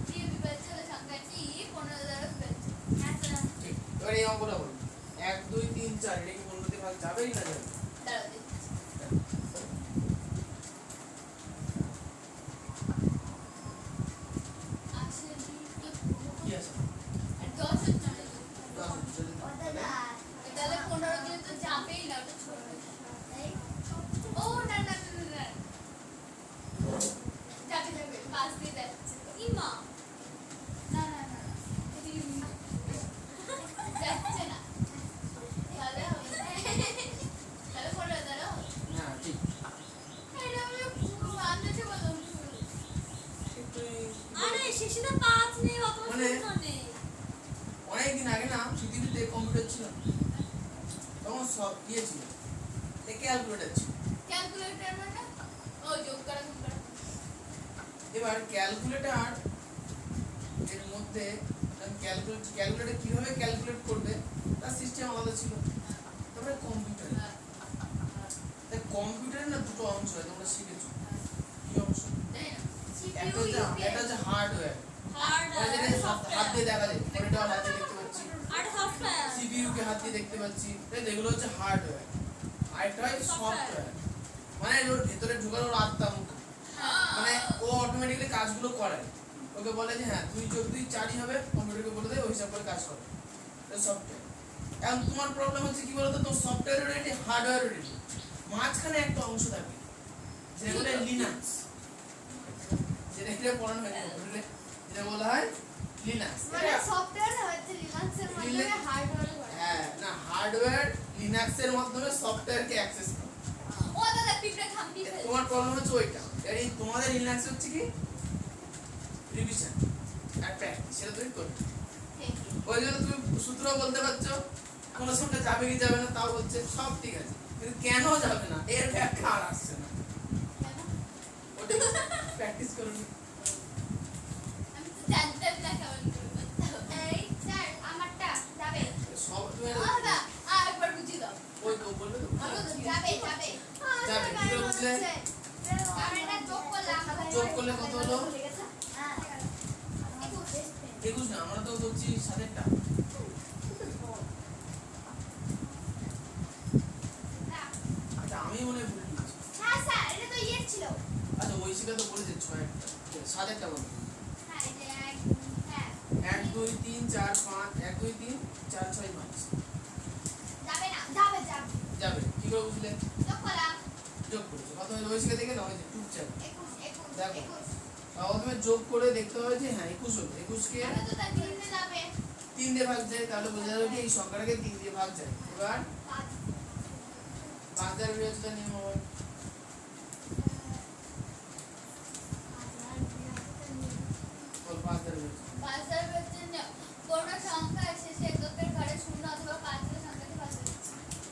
দিয়ে বিভাজ্য সংখ্যাটি 15 দ্বারা বিভাজ্য। আচ্ছা ঠিক। এবার এই অঙ্কটা বলো 1 2 3 4 এটা কি 15 দিয়ে ভাগ যাবে কি না যাবে? দাঁড়াও দেখছি। ক্যালকুলেটর ছিল। ক্যালকুলেটর মানে ও যোগ করা গুণ করা। এবার ক্যালকুলেটর এর মধ্যে ক্যালকুলেটর কিভাবে ক্যালকুলেট করবে তার সিস্টেম আলাদা ছিল। তারপরে কম্পিউটার, হ্যাঁ, তাই কম্পিউটারে না দুটো অংশ হয়, তোমরা শিখেছো কি অংশ? তাই না? একটা হচ্ছে হার্ডওয়্যার, যেটা হাত দিয়ে দেখা যায়, মনিটর হাত দিয়ে দেখতে পাচ্ছি, সিপিইউ কে হাত দিয়ে দেখতে পাচ্ছি, তাই তো? এগুলো হচ্ছে হার্ডওয়্যার। আর একটা হয় সফটওয়্যার, মানে ওর ভিতরে ঢোকার ওর আত্মা মুখ, মানে ও অটোমেটিক্যালি কাজগুলো করে। ওকে বলে যে হ্যাঁ 2 + 2 4 হবে, কম্পিউটারকে বলে দেয় ওই হিসাব করে কাজ করে। এটা সফটওয়্যার। এখন তোমার প্রবলেম হচ্ছে কি বলতো, তোমার সফটওয়্যার রেডি, হার্ডওয়্যার রেডি, মাঝখানে একটা অংশ থাকে যেটা বলে লিনাক্স, যেটা এটা পড়ানো হয় কম্পিউটারে, যেটা বলা হয় লিনাক্স। মানে সফটওয়্যার হচ্ছে লিনাক্সের মাধ্যমে হার্ডওয়্যার করে। হ্যাঁ, না হার্ডওয়্যার লিনাক্সের মাধ্যমে সফটওয়্যারকে অ্যাক্সেস করে। ও দাদা পিঁপড়ে খামতি ফেলে। তোমার প্রবলেম হচ্ছে ওইটা। এই তোমাদের লিনাক্স হচ্ছে কি রিভিশন আর প্র্যাকটিস, সেটা তুমি করবে। ওই জন্য তুমি সূত্র বলতে পারছো, কোন সূত্রে যাবে কি যাবে না তাও বলছে, সব ঠিক আছে, কিন্তু কেন যাবে না এর ব্যাখ্যা আর আসছে না। কেন? ওটা প্র্যাকটিস করুন। আমি তো জানতাম না কেমন করে করতে হবে। এই স্যার আমারটা যাবে। সব তুমি ও দাদা আরেকবার বুঝিয়ে দাও। ওই তো বলবে তো বলো তো, যাবে যাবে। যাবে, কি করে বুঝলে? আমি এটা যোগ করলাম। যোগ করলে কত হলো? হ্যাঁ 21 না, আমরা তো বলছি 7টা। আচ্ছা আমি মনে হয় ভুল বলছি। হ্যাঁ স্যার এটা তো ইয়ে ছিল। আচ্ছা ঐশিকা তো বলেছে 6টা, 7টা বলো। হ্যাঁ এটা হ্যাঁ 1 2 3 4 5, 1 2 3 4 6 5 যাবে না যাবে যাবে যাবে। কি করে বুঝলে? যোগ করলাম যোগ করেছো কত হলো? ঐশিকা দেখে নাও, ওই যে টুকচাপ 21 দেখো। 21 তাহলে তুমি যোগ করে দেখতে হবে যে হ্যাঁ 21 হলো। 21 কে আমি তো তার দিনে যাবে 3 দিয়ে ভাগ যায়, তাহলে বোঝা যাবে কি এই সংখ্যাটাকে 3 দিয়ে ভাগ যায়। এবার 5 দ্বারা বিভাজ্যতা নিয়ম হবে। বল 5 দ্বারা বিভাজ্য। 5 দ্বারা হচ্ছে না, কোনো সংখ্যা শেষে এককের ঘরে শূন্য অথবা 5 এর সংখ্যাকে ভাগ করে।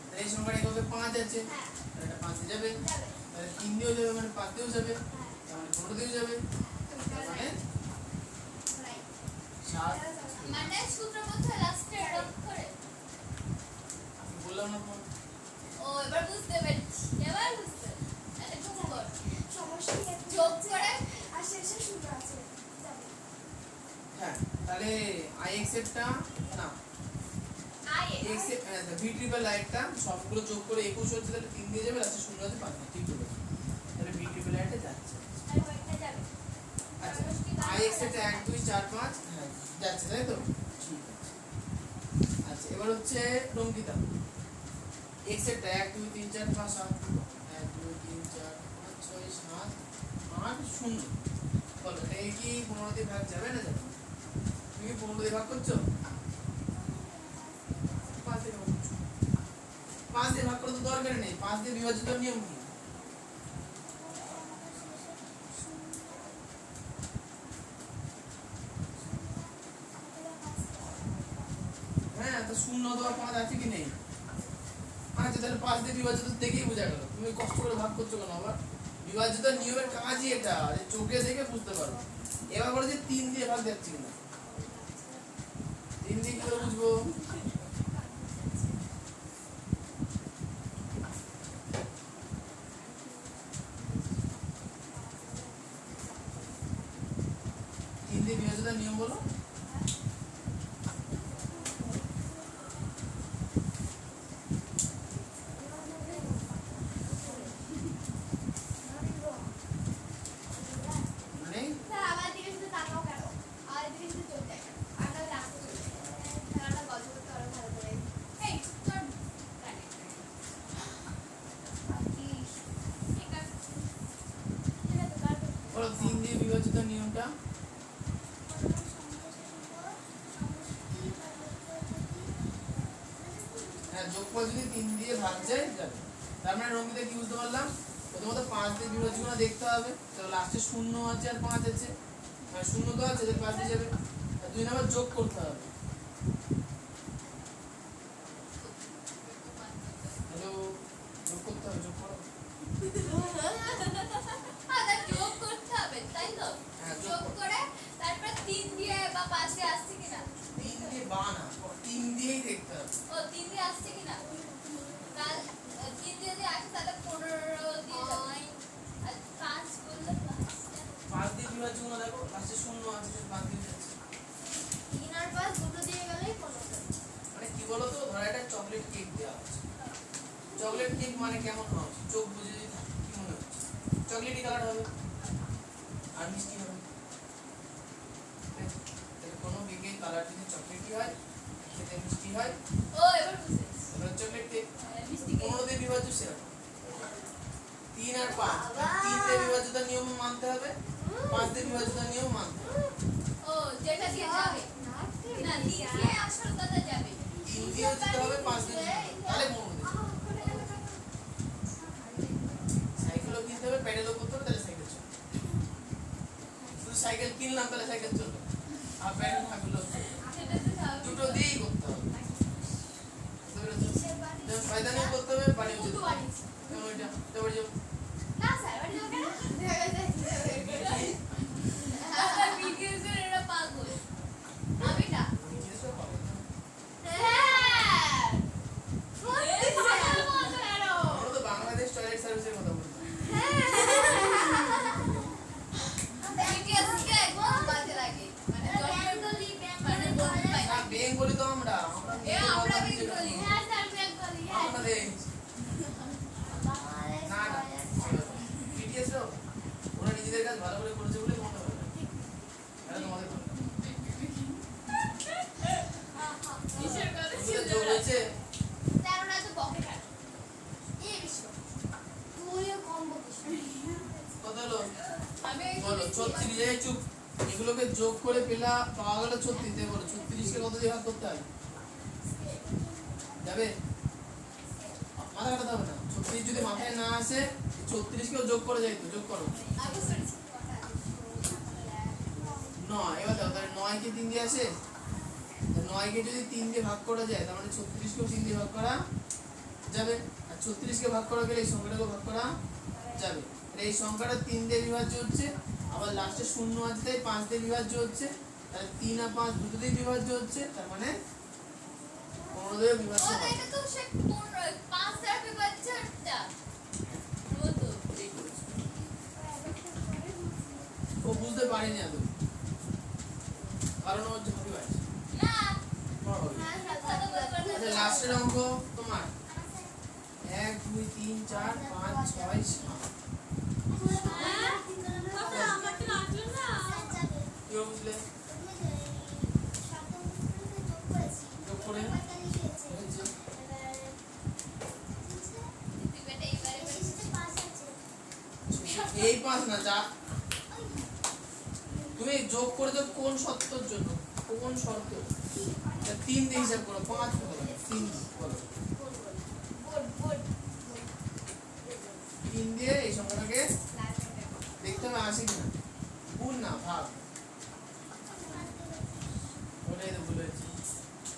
তাহলে এই সংখ্যাটা এককে 5 আছে, হ্যাঁ তাহলে এটা 5 দিয়ে যাবে, যাবে তাহলে 3 দিয়েও যাবে, মানে 5 দিয়েও যাবে, হ্যাঁ তার মানে 15 দিয়েও যাবে, তার মানে রাইট 7। মানে সূত্র মধ্যে লাস্টে ডট করে। আমি বললাম না তোমার? ও এবার বুঝতে পেরেছি, এবার বুঝতে পেরেছি। তাহলে যোগ কর। সমস্যা নেই যোগ করে আর শেষে সূত্র আছে যাবে হ্যাঁ, তাহলে ix এরটা না আই x এর v ট্রিপল i টা সবগুলো যোগ করে 21 হচ্ছে, তাহলে 3 দিয়ে যাবে, লাস্টে 0 আছে 5 না, ঠিক বলেছো। তাহলে v ট্রিপল i টা যাচ্ছে। আর ওইটা যাবে আচ্ছা ix এরটা 1 2 4 5 হ্যাঁ যাচ্ছে, তাই তো? ঠিক আছে। আচ্ছা এবার হচ্ছে রঙ্কিতা, x এরটা 1 2 3 4 5 7 1 2 3 4 5 6 7 8 0। বলো এটা কি 15 দিয়ে ভাগ যাবে না যাবে? তুমি কি 15 দিয়ে ভাগ করছো? 5 দিয়ে ভাগ করছো। 5 দিয়ে ভাগ করার তো দরকার নেই, 5 দিয়ে বিভাজিত নিয়ম কি? হ্যাঁ তো 0 অথবা 5 আছে কি নেই? আচ্ছা তাহলে 5 দিয়ে বিভাজিত দেখেই বোঝা গেল, তুমি কষ্ট করে ভাগ করছো কেন? আবার বিভাজিত নিয়মের কাজই এটা, যে চোখে দেখে বুঝতে পারো। এবার বলে যে 3 দিয়ে ভাগ যাচ্ছে কিনা, 3 দিয়ে কি করে বুঝবো? হিন্দি বিভাজিত নিয়ম বলো। মানে স্যার আমার দিকে শুধু তাকাও কেন আর দিকে শুধু চোখ দেখ আর না রাস্তা চলে স্যার আমরা গল্প করতে আরো ভালো করে এই তোর কানে। ঠিক আছে। ঠিক আছে কার বলো 3 দিয়ে বিভাজিত নিয়মটা। হ্যাঁ যোগফল যদি 3 দিয়ে ভাগ যায় যাবে। তার মানে রঙ্গিতে কি বুঝতে পারলাম? প্রথমত 5 দিয়ে বিভাজিত দেখতে হবে, তো লাস্টে 0 আছে আর 5 আছে, আর 0 তো আছে, তাহলে 5 দিয়ে যাবে। আর 2 নাম্বার যোগ করতে হবে। হ্যালো, যোগ করতে হবে, যোগ চকলেট কেক মানে কেমন হওয়া উচিত? চোখ বুঝে যদি থাকে, কি মনে হচ্ছে? চকলেটি কালার হবে আর মিষ্টি হবে। তাহলে কোনো কেকের কালার যদি চকলেটি হয়, খেতে মিষ্টি হয়, ও এবার বুঝেছি তাহলে চকলেট কেক। মিষ্টি কেক 15 দিয়ে বিভাজ্য সেরকম 3 আর 5, 3 দিয়ে বিভাজ্যতার নিয়ম মানতে হবে, 5 দিয়ে বিভাজ্যতার নিয়ম মানতে হবে। ও যেটা দিয়ে যাবে না দিয়ে আসল কথা যাবে 3 দিয়েও যেতে হবে, 5 দিয়ে যেতে হবে, তাহলে মনে হবে। সাইকেলও কিনতে হবে, প্যাডেলও করতে হবে, তাহলে সাইকেল চলবে। শুধু সাইকেল কিনলাম তাহলে সাইকেল চলবে, আর প্যাডেল থাকলো সেটা তো স্বাভাবিক। দুটো দিয়েই করতে হবে। বুঝতে পেরেছো? যেমন শয়তানিও করতে হবে, বাড়িও যেতে হবে। যেমন ওইটা, তারপরে যেমন না স্যার বাড়ি যাবে না আর ভিডিওসের এরা পাগল আমি না আমি জিজ্ঞেস পাবো না। হ্যাঁ সত্যি পাগল স্যার। মতো এরা আমরা তো বাংলাদেশ টয়লেট সার্ভিসের কথা বলছি। ভিডিওস কে একদম বাজে লাগে মানে বেঙ্গলি মানে বলতে পাই না, বেঙ্গলি তো আমরা এ আমরা বেঙ্গলি হ্যাঁ স্যার বেঙ্গলি হ্যাঁ বাংলাদেশ। না না BTS রাও ওরা নিজেদের কাজ ভালো করে করেছে বলে মনে হয় না। এটা তোমাদের কথা। কিসের কথা ওদের ছিল যোগ হয়েছে, স্যার ওরা তো বকে থাকে এই বিশ্ব তুইও কম বকিস কত হলো? আমি বলো 36। এই চুপ, এগুলোকে যোগ করে পাওয়া গেল 36। দিয়ে বলো 36 কে কত দিয়ে ভাগ করতে হয়? যাবে? মাথা কাটাতে হবে না। 36 যদি মাথায় না আসে, 36 কেও যোগ করে যাই তো, যোগ করো। আগে শুনছি 9, এবার দাও, তাহলে 9 কে 3 দিয়ে আসে, 9 কে যদি 3 দিয়ে ভাগ করা যায়, তার মানে 36 কেও 3 দিয়ে ভাগ করা যাবে। আর 36 কে ভাগ করা গেলে এই সংখ্যাটাকে ভাগ করা যাবে। আর এই সংখ্যাটা 3 দিয়ে বিভাজ্য হচ্ছে, আবার লাস্টে শূন্য আছে তাই 5 দিয়ে বিভাজ্য হচ্ছে, তাহলে 3 আর 5 দুটো দিয়ে বিভাজ্য হচ্ছে, তার মানে 15 দিয়ে বিভাজ্য ও হবে। এটা তো সে 5 पे বাচ্চাটা মতো ঠিক বলেছো। ও বুঝতে পারিনি এত, কারণ ও ঝাঁপি আছে। না তোমার হবে। কথা তো বলবার না আচ্ছা লাস্টের অঙ্ক তোমার 1 2 3 4 5 6 7। আমার তো লাগলো না কি বুঝলে? যোগ করে হয়েছে। তুই বেটা এবারে এই 5 না, যা তুমি যোগ করে দাও কোন শর্তের জন্য, কোন শর্ত? 3 দিয়ে হিসাব করো, 5 কত হবে? 3 বলো। বোর্ড বোর্ড 3 দিয়ে এই সংখ্যাটাকে দেখতে হবে আসে কিনা, গুণ না ভাগ। ওটাই তো ভুল হয়েছে,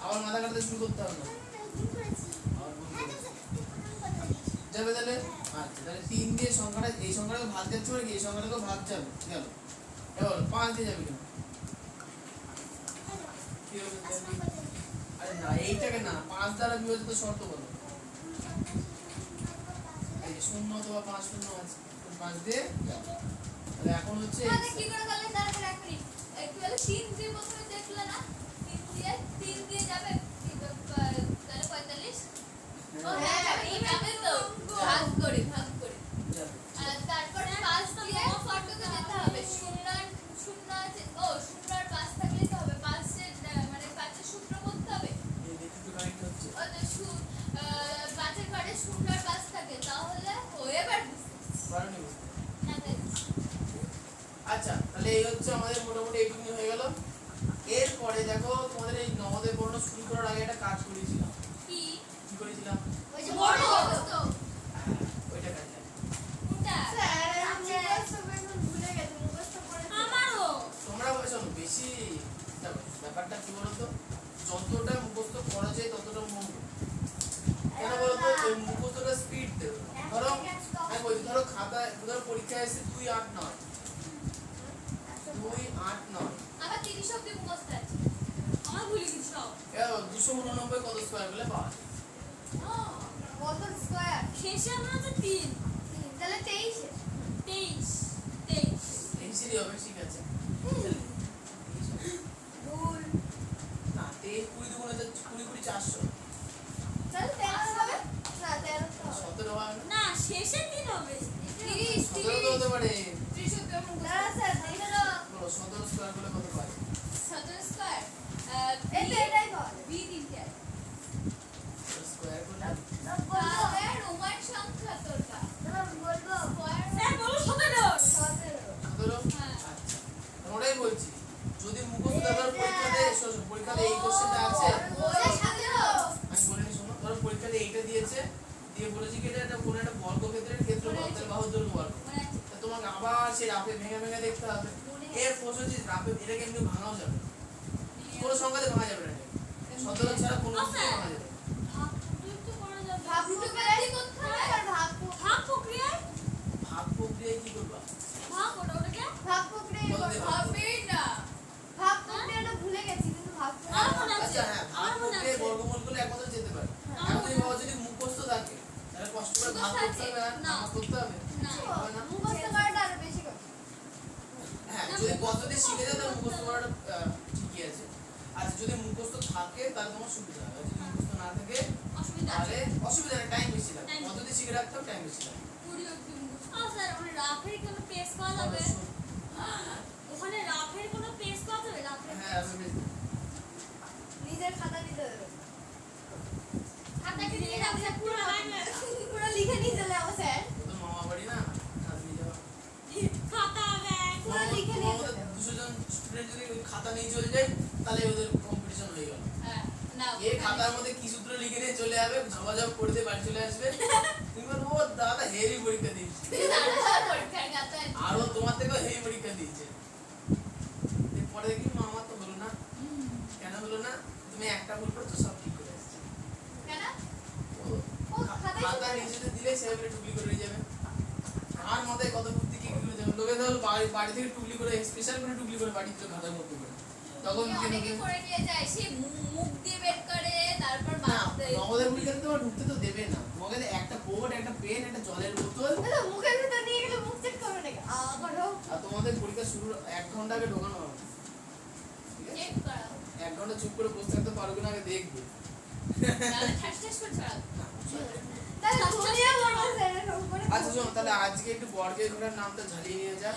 আবার মাথা কাটতে শুরু করতে হবে না। আবার ভুল করেছি। যাবে তাহলে? আচ্ছা তাহলে 3 দিয়ে সংখ্যাটা, এই সংখ্যাটাকে ভাগ যাচ্ছে মানে কি এই সংখ্যাটাকে ভাগ যাবে, গেল। এবার 5 দিয়ে যাবে কেন? কি হবে তাহলে? আরে না এইটাকে না, 5 দ্বারা বিভাজিত শর্ত বলো। এই যে 0 অথবা 5 0 আছে, 5 দিয়ে যাবে। তাহলে এখন হচ্ছে মানে কি করে করলে তাহলে এক মিনিট একটু বলে 3 দিয়ে প্রথমে দেখলে না 3 দিয়ে যাবে তাহলে 45 ও হ্যাঁ যাবে তো ভাগ করে যাবে। আর তারপর 5 দিয়ে ফটোতে যেতে হবে শূন্য শূন্য আছে ও শূন্য আর 5 থাকলে তো হবে 5 এর মানে 5 এর সূত্র করতে হবে এই দেখি তো কানেক্ট হচ্ছে। ও তো 5 এর ঘরে শূন্য আর 5 থাকে তাহলে হয়ে এবার পারোনি বুঝতে। না তাই আচ্ছা তাহলে এই হচ্ছে আমাদের মোটামুটি এইটুকুনি হয়ে গেল। এরপরে দেখো তোমাদের এই নবোদয় পড়ানো শুরু করার আগে একটা কাজ করেছিলাম। কি কি করেছিলাম? ওই যে বড় বড় অবস্থা হ্যাঁ, ওইটা কাজে। কোনটা স্যার আমি মুখস্থ করে ভুলে গেছি মুখস্থ করে আমারও তোমরা শোনো বেশি দেখো, ব্যাপারটা কি বলতো, যতটা মুখস্থ করা যায় ততটা মন করো। কেন বলতো ওই মুখস্থটা স্পিড দেবে। ধরো আমি বলছি, ধরো খাতায় ধরো পরীক্ষায় এসে 2 8 9 2 8 9 আমার 30 অবধি মুখস্থ আছে আমার ভুলে গেছি সব এবার 289 কত স্কয়ার বলে পাওয়া যায়? কত স্কয়ার শেষে আমরা তো 3 তাহলে 23 23 এই সিরি হবে, ঠিক আছে। ভুল না 23 20 20 20 400। তাহলে 13 হবে না 13 তো হবে পারে? 63 মুখস্থ। দাঁড়া স্যার, সতেরো। বলো 17 স্কয়ার করলে কত পায়? 17 স্কয়ার এটাই বল। বি তিনটে স্কয়ার করলে তাহলে রোমান সংখ্যা তোরটা বলবো স্কয়ার স্যার বলো 17 17? হ্যাঁ। আচ্ছা ওটাই বলছি, যদি মুখস্থ দেওয়ার পরীক্ষাতে পরীক্ষাতে এই কোশ্চেনটা আছে, ওরে 17 আমি বলে নি শোনো, ধরো পরীক্ষাতে এইটা দিয়েছে, দিয়ে বলেছি কি এটা কোনো একটা বর্গক্ষেত্রের ক্ষেত্রফল, তাহলে বাহুর দৈর্ঘ্য বর্গ। মনে আছে তা তোমাকে আবার সেই রাফে ভেঙে ভেঙে দেখতে হবে। এর প্রশ্ন হচ্ছে রাফে এটাকে এমনি ভাঙাও যাবে না। কোনো সংখ্যাতে ভাঙা যাবে না এটাকে। 17 ছাড়া কোনো কিছুতে ভাঙা যাবে না। ভাগ তুই তো করা যাবে ভাগ দুটো প্রক্রিয়ায় ব্যাধি করতে হবে। আর ভাগ ভাগ প্রক্রিয়ায় ভাগ প্রক্রিয়ায় কি করবা? ভাগ ওটাকে ভাগ প্রক্রিয়ায় বলো দে। হবে না ভাগ প্রক্রিয়াটা ভুলে গেছি, কিন্তু ভাগ আমার মনে আছে। আচ্ছা হ্যাঁ, ভাগ আমার মনে প্রক্রিয়ায় আছে। বর্গমূল করলে এক কথায় যেতে পারে। আমার এখন তুমি মনে ভাবো যদি মুখস্থ থাকে, তাহলে কষ্ট করে ভাগ মুখস্থ করতে হবে আর না। ভাগ করতে হবে। না হবে না? মুখস্থ করাটা আরো বেশি কঠিন। হ্যাঁ, যদি পদ্ধতি শিখে যাও তাহলে মুখস্থ করাটা ঠিকই আছে। আর যদি মুখস্থ থাকে তাহলে তোমার সুবিধা হবে, যদি মুখস্থ না থাকে অসুবিধা আছে তাহলে অসুবিধা নেই, টাইম বেশি লাগে। Time পদ্ধতি শিখে রাখতে হবে, টাইম বেশি লাগে। 20 অবধি মুখস্থ। স্যার ওখানে রাফের কোনো পেজ পাওয়া যাবে ওখানে রাফের কোনো পেজ পাওয়া যাবে রাফের হ্যাঁ, আমি বেশ নিজের খাতা নিতে হবে। খাতাকে নিয়ে যাবে পুরো লাইনে পুরো লিখে নিয়ে চলে যাবো স্যার। তোর মামা বাড়ি না, খাতা নিয়ে যাওয়া। খাতা ব্যাগ পুরো লিখে নিয়ে চলে যাবো। 200 জন স্টুডেন্ট যদি ওই খাতা নিয়ে চলে যায়, তাহলে ওদের কম্পিটিশন হয়ে গেল। হ্যাঁ না এই খাতার মধ্যে কি সূত্র লিখে নিয়ে চলে যাবে, ঝপাঝপ করে দিয়ে বাড়ি চলে আসবে। তুমি বলবো ও দাদা হেভি পরীক্ষা দিয়েছে, পরীক্ষার খাতা আরো তোমার থেকেও হেভি পরীক্ষা দিয়েছে। পরে দেখি মা আমার তো হলো না, কেন হলো না? তুমি একটা ভুল করছো, সব ঠিক করে আসছে। কেন ও খাতায় খাতা নিচে দিলে সে এবারে টুকলি করে নিয়ে যাবে। আর মাথায় কত বুদ্ধি কি করে যাবে, লোকে ধরো বাড়ি থেকে টুকলি করে স্পেশাল করে টুকলি করে বাড়ি থেকে খাতার মধ্যে করে, তখন অনেকে করে নিয়ে যায় সে মুখ দিয়ে বের করে তারপর না, বাঁধতে নগদের পরীক্ষাতে তোমার ঢুকতে তো দেবে না। তোমাকে একটা বোর্ড, একটা পেন, একটা জলের বোতল, এটা মুখের ভিতর নিয়ে গেলে মুখ চেক করবে নাকি? করো। আর তোমাদের পরীক্ষা শুরুর 1 ঘন্টা আগে ঢোকানো হবে। ঠিক আছে? চেক করা 1 ঘন্টা চুপ করে বসে থাকতে পারবে না, আগে দেখবে। তাহলে ঠাস ঠাস করে ছড়াবে তাহলে ঘুমিয়ে পড়বো স্যার, এরকম করে। আচ্ছা শোনো, তাহলে আজকে একটু বর্গের ঘোড়ার নামটা ঝালিয়ে নিয়ে যা।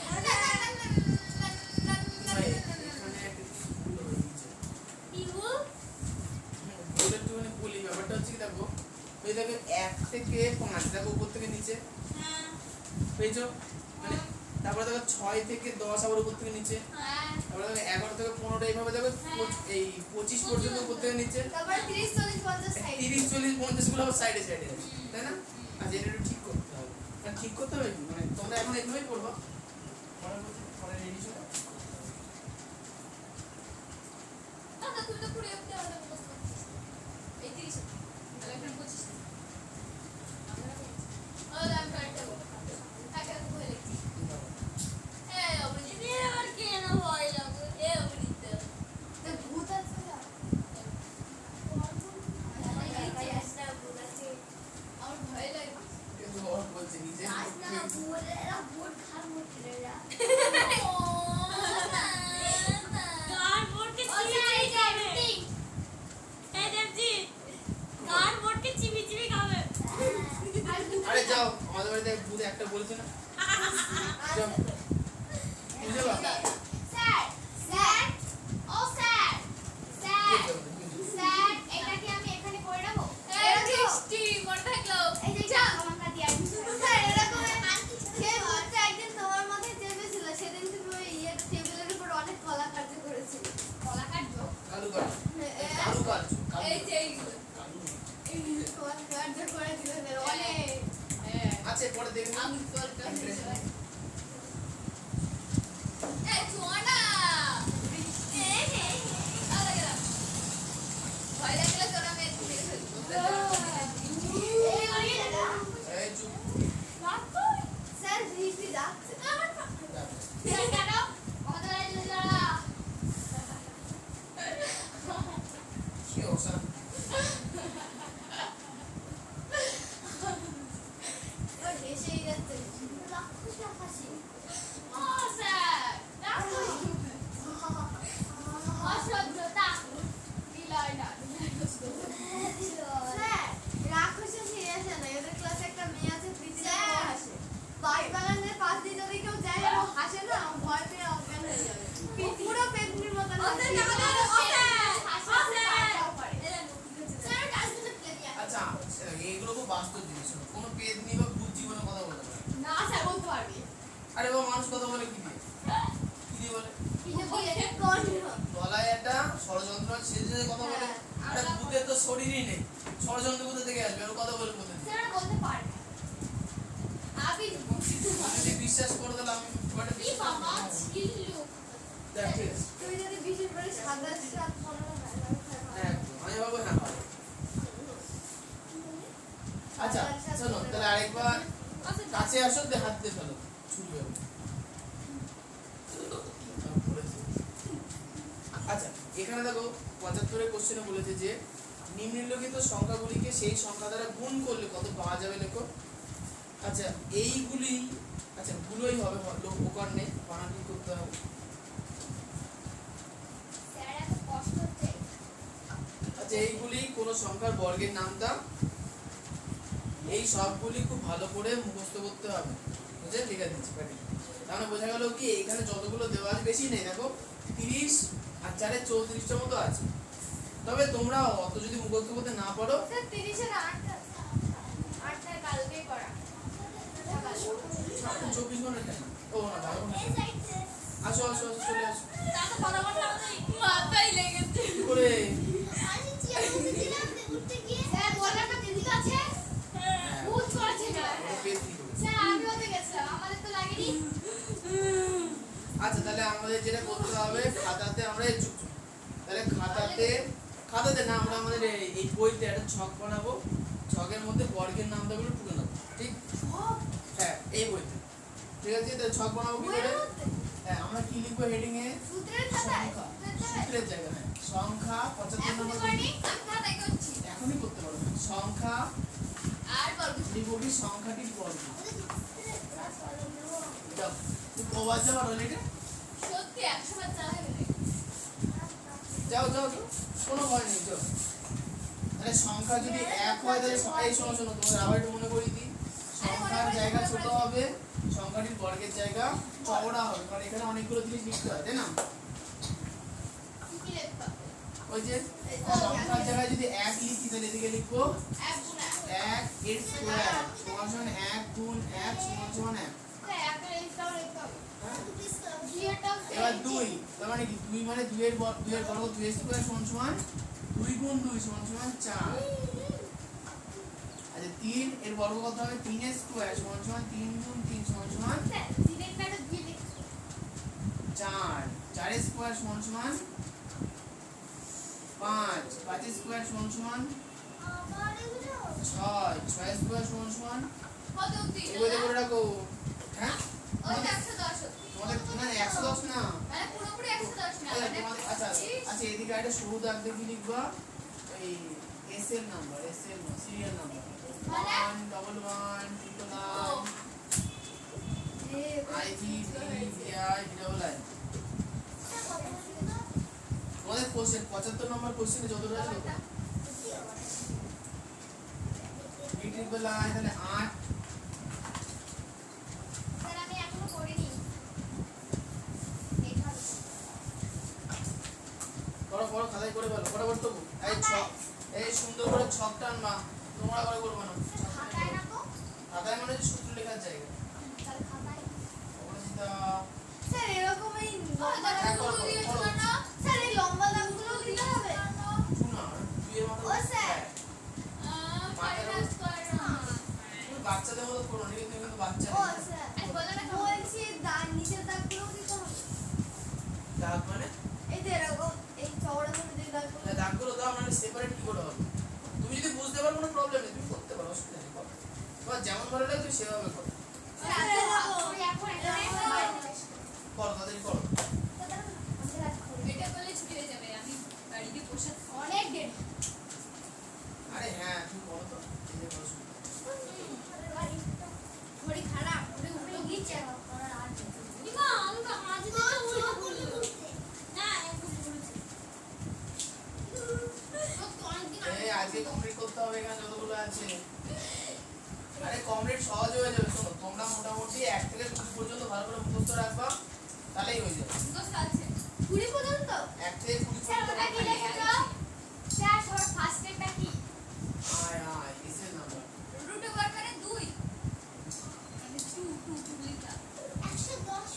ভাই, এখানে একটা ভুল হয়ে গেছে। পিবু ভুল একটুখানি বলি, ব্যাপারটা হচ্ছে কি দেখো, ওই দেখো 1 থেকে 5, দেখো উপর থেকে নিচে, হ্যাঁ পেয়েছো? মানে তারপরে দেখো 6 থেকে 10 আবার উপর থেকে নিচে, হ্যাঁ তারপরে দেখো 11 থেকে 15 এইভাবে দেখো এই 25 পর্যন্ত উপর থেকে নিচে, তারপরে 30, 40, 50 সাইড। 30, 40, 50 গুলো আবার সাইডে সাইডে আছে, তাই না? আচ্ছা, এটা একটু ঠিক করতে হবে। আর ঠিক করতে হবে কি, মানে তোমরা এখন এইভাবেই পড়বা, পরে রেডি ছিল। দাদা তুমি তো 20 অবধি আমাদের মুখস্থ করছিস এই 30 অবধি তাহলে এখানে 25 আমরা ও দাম কাটতে বল টাকা বলে লিখছি এই অবধি এ আবার কেন ভয় লাগে এই অবধি তো ভূত আছে না? ভূত আছে। আমার ভয় লাগে কিন্তু ওর বলছে নিজে কার বোর্ডকে চিবি খাবে এই দেবজি কার বোর্ডকে চিবি চিবি খাবে আরে যাও, আমাদের বাড়িতে ভূত একটা বলছে না, যাও। বুঝতে পারো? স্যার, স্যার, ও স্যার, স্যার, কে যাবে? স্যার, এটা কি আমি এখানে করে রাখবো? এই মিষ্টি মনে থাকলো এই যে যা, আমাকে দিয়ে আসি। স্যার, এরকম সে ভূতটা একদিন তোমার মাথায় চেপেছিল, সেদিন তুমি ওই টেবিলের উপর অনেক কলা কার্য করেছিলে। কলা কাটবো কারুকার্য, এ- কারুকার্য, এই যে এইগুলো কারু নেই। কলা কার্য করেছিল স্যার, অনেক। হ্যাঁ আচ্ছা, পরে দেখবি। আমি কল করতে Interest নেই। এই মানুষ কথা বলে কি দিয়ে? কি দিয়ে বলে? গলায় একটা ষড়যন্ত্র আছে, সেই জন্য কথা বলে। আরে ভূতের তো শরীরই নেই, ষড়যন্ত্র কোথা থেকে আসবে? ওর কথা বলে কোথা থেকে? সেটা বলতে পারে না। আমি যদি বিশ্বাস করে তাহলে আমি ব্যাপারটা কি বিশ্বাস বাবা করবো। ছিল। দেখ, ঠিক আছে। তুই যদি বিশেষ করে সাদা সাত পনেরো হ্যাঁ, একদম। আমি ভাবো হ্যাঁ ভালো। আচ্ছা শোনো, তাহলে আরেকবার আচ্ছা কাছে আসো, দিয়ে হাত দিয়ে ফেলো, ছুটবে। আচ্ছা, এখানে দেখো 75 কোশ্চেনে বলেছে যে নিম্নলিখিত সংখ্যাগুলিকে সেই সংখ্যা দ্বারা গুণ করলে কত পাওয়া যাবে লেখো। আচ্ছা, এইগুলি আচ্ছা গুলোই হবে, ওকার নেই, বানানি করতে হবে। স্যার এত কষ্ট হচ্ছে। আচ্ছা, এইগুলি কোন সংখ্যার বর্গের নামটা, এই সবগুলি খুব ভালো করে মুখস্থ করতে হবে। বুঝে লিখে দিচ্ছি প্যাকেট। তাহলে বোঝা গেল কি এখানে যতগুলো দেওয়া আছে বেশি নেই, দেখো 30 আর 4 এ 34টা মতো আছে। তবে তোমরা অত যদি মুখস্থ করতে না পারো, স্যার 30-এর 8টা কালকেই করা 24 ঘন্টা টাইম। ও না, ভালো না। আসো আসো আসো, চলে আসো। তাতে ফটাফট আমাদের মাথায় লেগেছে। কি করে? স্যার বললাম না দিদি আছে ভূত করেছে না ওটা পেট কি করে? স্যার আমি ওতে গেছিলাম আমাদের তো লাগেনি আচ্ছা, তাহলে আমাদের যেটা করতে হবে, খাতাতে আমরা এই চুপ চুপ। তাহলে খাতাতে না, আমরা আমাদের এই বইতে একটা ছক বানাবো। ছকের মধ্যে বর্গের নামগুলো টুকে নেবো, ঠিক? হ্যাঁ, এই বইতে। ঠিক আছে, তাহলে ছক বানাবো কি করে? হ্যাঁ, আমরা কি লিখবো হেডিং এ? সূত্রের খাতায় সূত্রের জায়গায়, হ্যাঁ, সংখ্যা 75 এখনই নম্বর। করিনি, আমি খাতায় করছি। এখনই করতে পারবো। সংখ্যা আর বলবো লিখবো কি? সংখ্যাটির বর্গ। যাও, তুই কবার যাবার হলে এটা? সত্যি 100 বার চালাই বলে। যাও যাও যাও, কোনো ভয় নেই, যাও। তাহলে সংখ্যা যদি 1 হয় তাহলে এই শোনো শোনো, তোমাদের আবার একটু মনে করিয়ে দিই। সংখ্যার জায়গা ছোট হবে, সংখ্যাটির বর্গের জায়গা চওড়া হবে, কারণ এখানে অনেকগুলো জিনিস লিখতে হয়, তাই না? কি কি লিখতে হবে? ওই যে সংখ্যার জায়গায় যদি 1 লিখি তাহলে এদিকে লিখবো 1 গুণ 1 এর স্কয়ার সমান সমান 1 গুণ 1 সমান সমান 1। স্যার একটা লিখতে হবে হ্যাঁ? দুইটা এবার 2, তার মানে কি 2 মানে 2 এর বর্গ 2 এর স্কয়ার সমান সমান 2 গুণ 2 সমান সমান 4। আচ্ছা, 3 এর বর্গ কত হবে? 3 এর স্কয়ার সমান সমান 3 গুণ 3 সমান সমান স্যার দিনের কাটা দিয়ে লিখতে 4। 4 এর স্কয়ার সমান সমান 5। 5 এর স্কয়ার সমান সমান আমার এগুলো 6। 6 এর স্কয়ার সমান সমান কত অবধি? এগুলো করে রাখো। হ্যাঁ, ওই তো 110 অবধি। তোমাদের না 110 না। মানে পুরোপুরি 110 না, আচ্ছা, মানে তোমাদের আচ্ছা আচ্ছা, এদিকে একটা সরু দাগ দিয়ে কি লিখবা? এই এস এর নাম্বার, এস এর serial number 1 1 1 9 IV VI double I. তোমাদের কোশ্চেন 75 নম্বর কোশ্চেনে যতটা আছে ততটা। ভি ট্রিপল আই তাহলে 8। স্যার আমি এখনো করিনি করো করো, খাতায় করে বলো, ফটাফট তো। এই ছক, এই সুন্দর করে ছক টানবা, তোমরা করে করবে না। খাতায় না তো খাতায় মানে যে সূত্র লেখার জায়গা। তাহলে খাতায় অপরাজিতা, স্যার এরকম এই লম্বা হ্যাঁ, করো, দাগগুলো দিয়েছো করো। না? স্যার এই লম্বা দাগগুলো দিতে হবে শোনা, তুই এর মতো ও স্যার। ফাইনাল স্কয়ার না। তুমি বাচ্চাদের মতো করো, ঠিক আছে? তুমি কিন্তু বাচ্চা ও নেই। স্যার আজ বলো না বলছি দাগ নিচের দাগগুলো দিতে হবে দাগ মানে এই যে এরকম এই চওড়া করে যে দাগগুলো দাগগুলো দাও, মানে সেপারেট কি করে হবে? তুমি যদি বুঝতে পারো কোনো প্রবলেম নেই, তুমি করতে পারো, অসুবিধা নেই, করো। তোমার যেমন ভালো লাগে তুমি সেভাবে করো। স্যার এখন এটা করো, তাড়াতাড়ি করো। এটা করলে ছুটি হয়ে যাবে, আমি বাড়িতে বসে অনেক দেরি আরে হ্যাঁ, তুমি করো তো, এই যে করো। ঘড়ি খারাপ ঘড়ি উল্টো গিয়েছে দিমা আমি তো আজ থেকে উল্টো বললো না এখন বলছি তো অনেকদিন এই আজকে কমপ্লিট করতে হবে এখানে যতগুলো আছে। আরে কমপ্লিট সহজ হয়ে যাবে। শোনো, তোমরা মোটামুটি 1 থেকে 2 পর্যন্ত ভালো করে মুখস্থ রাখবা, তাহলেই হয়ে যাবে। মুখস্থ আছে। 20 পর্যন্ত 1 থেকে 20 স্যার ওটা কি পর্যন্ত। লিখে দাও স্যার সবার ফার্স্ট এডটা কি আয় আয়, এসের নাম্বার। রুট ওভার মানে 2 মানে 2 লিখা 110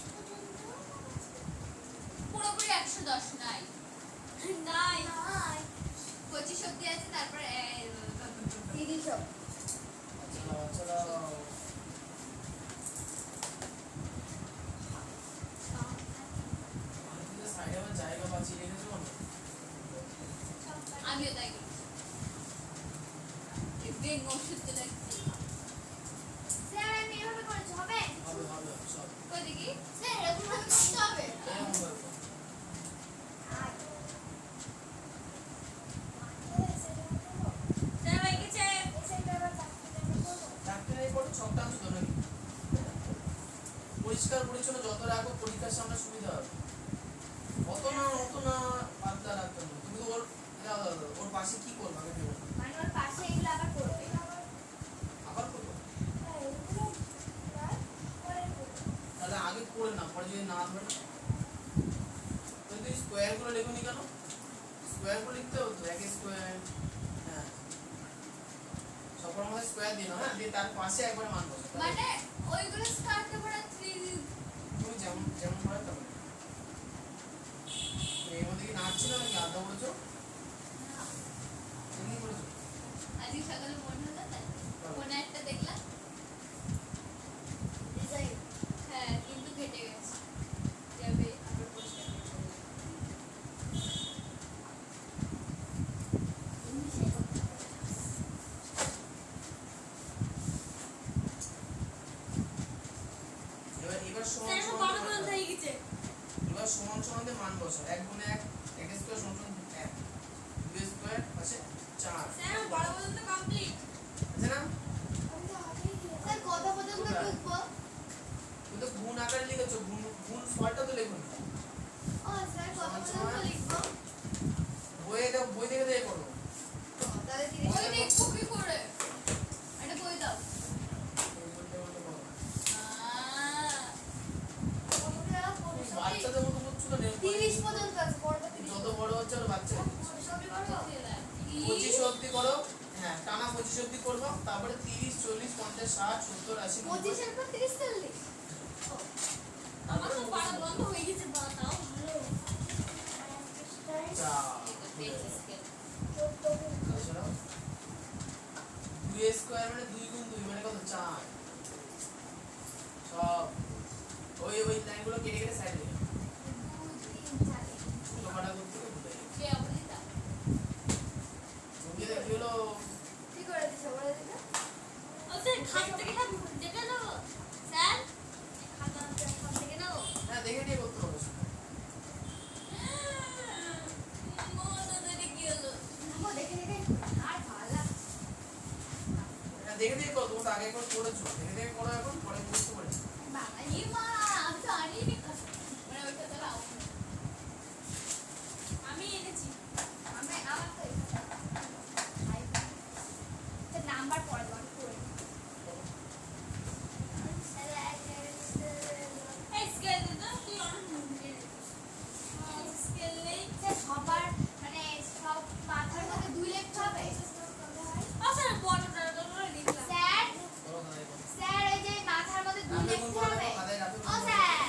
পাঁচই লিখেছো কেন? আমিও তাই করেছি বেগ ওষুধ তো লাগছে স্যার আমি এভাবে করেছি হবে হবে হবে সব কই দেখি স্যার এরকম ভাবে করতে হবে এরকম করে করো। স্যার হয়ে গেছে চারটে নেই পড়ো ছকটা আনছো তো নাকি? পরিষ্কার পরিচ্ছন্ন যত রাখো পরীক্ষার সামনে সুবিধা হবে। অত না পাতলা রাখতে হবে। তুমি তো ওর দাও দাও দাও, ওর পাশে কি করবে আগে ভেবো। মানে ওর পাশে এগুলো আবার করবে আবার করবো তাহলে আগে করে না পরে যদি না ধরে তো তুই স্কোয়ার করে লেখনি কেন? স্কোয়ার করে লিখতে হতো এক স্কোয়ার হ্যাঁ সবার মধ্যে স্কোয়ার দিন হ্যাঁ দিয়ে তার পাশে একবার মান বসে মানে ওইগুলো স্টার্টে পড়া 3 তুমি যেমন যেমন পড়ে তেমন এর মধ্যে কি নাচছিল নাকি আড্ডা পড়েছো? এমনি পড়েছো? আজকে সকালে মনে হলো তাই ফোনে একটা দেখলাম ডিজাইন হ্যাঁ কিন্তু কেটে গেছে যাবে আবার পরিষ্কার করতে হবে। ইংলিশে করতে হবে এবার সমান স্যার সমান বড় দিয়ে বন্ধ হয়ে গেছে এবার সমান সমান দিয়ে মান বসো 1 গুণ 1 এক স্কোয়ার সমান সমান 1 2 স্কোয়ার আছে 4 স্যার বড় বন্ধ কমপ্লিট আছে না? স্যার কত পর্যন্ত লিখবো তুমি তো গুণ আকারে লিখেছো গুণ গুণ ফলটা তো লেখো না ও স্যার কত পর্যন্ত লিখবো বই দেখে দেখে করো তাহলে বই দেখবো কি করে একটা বই দাও এই বলতে বলতে করো। তিরিশ বাচ্চাদের মতো করছো না 30 পর্যন্ত আছে পড়বো 30 যত বড় হচ্ছে আর বাচ্চা সবই করবো 25 অবধি করো হ্যাঁ টানা 25 অবধি করবো তারপরে 30 40 50 60 70 80 90 25 এর পর 30 চল্লিশ আমার তো বড় বন্ধ হয়ে গেছে বাতাও ভালো চা তাছাড়া 2 স্কয়ার মানে 2 গুণ 2 মানে কত 4 সব ওই লাইনগুলো কেটে কেটে সাইড রেখে ছোট কাটা করতে ভুলে গেছি কে আবার দিতা মুখে দেখি হলো কি করে দিছো বলে দিতে ও স্যার খাতা থেকে সব দেখে নাও স্যার খাতা থেকে নাও হ্যাঁ দেখে নিয়ে করতে হবে মনে কি হলো নামো দেখে দেখে আর ভালো লাগছে হ্যাঁ দেখে দেখে করো তোমরা আগে একবার করেছো দেখে দেখে করো এখন পরে বুঝতে পারে বাবা ই মা আমি তো আনিনি মানে ওইটা তো লাও আমি এনেছি আমি আমার তো এটা নাম্বার পড়ে দাও করে এই স্কেল দে তো তুই অনেক মুখে স্কেল নেই সবার মানে সব মাথার মধ্যে 2 লিখতে হবে ও স্যার বড়টা তোমরা লিখলাম স্যার করো না এখন স্যার এই যে মাথার মধ্যে 2 রাতে লিখতে গুণ হবে করো খাতায় রাতে ও স্যার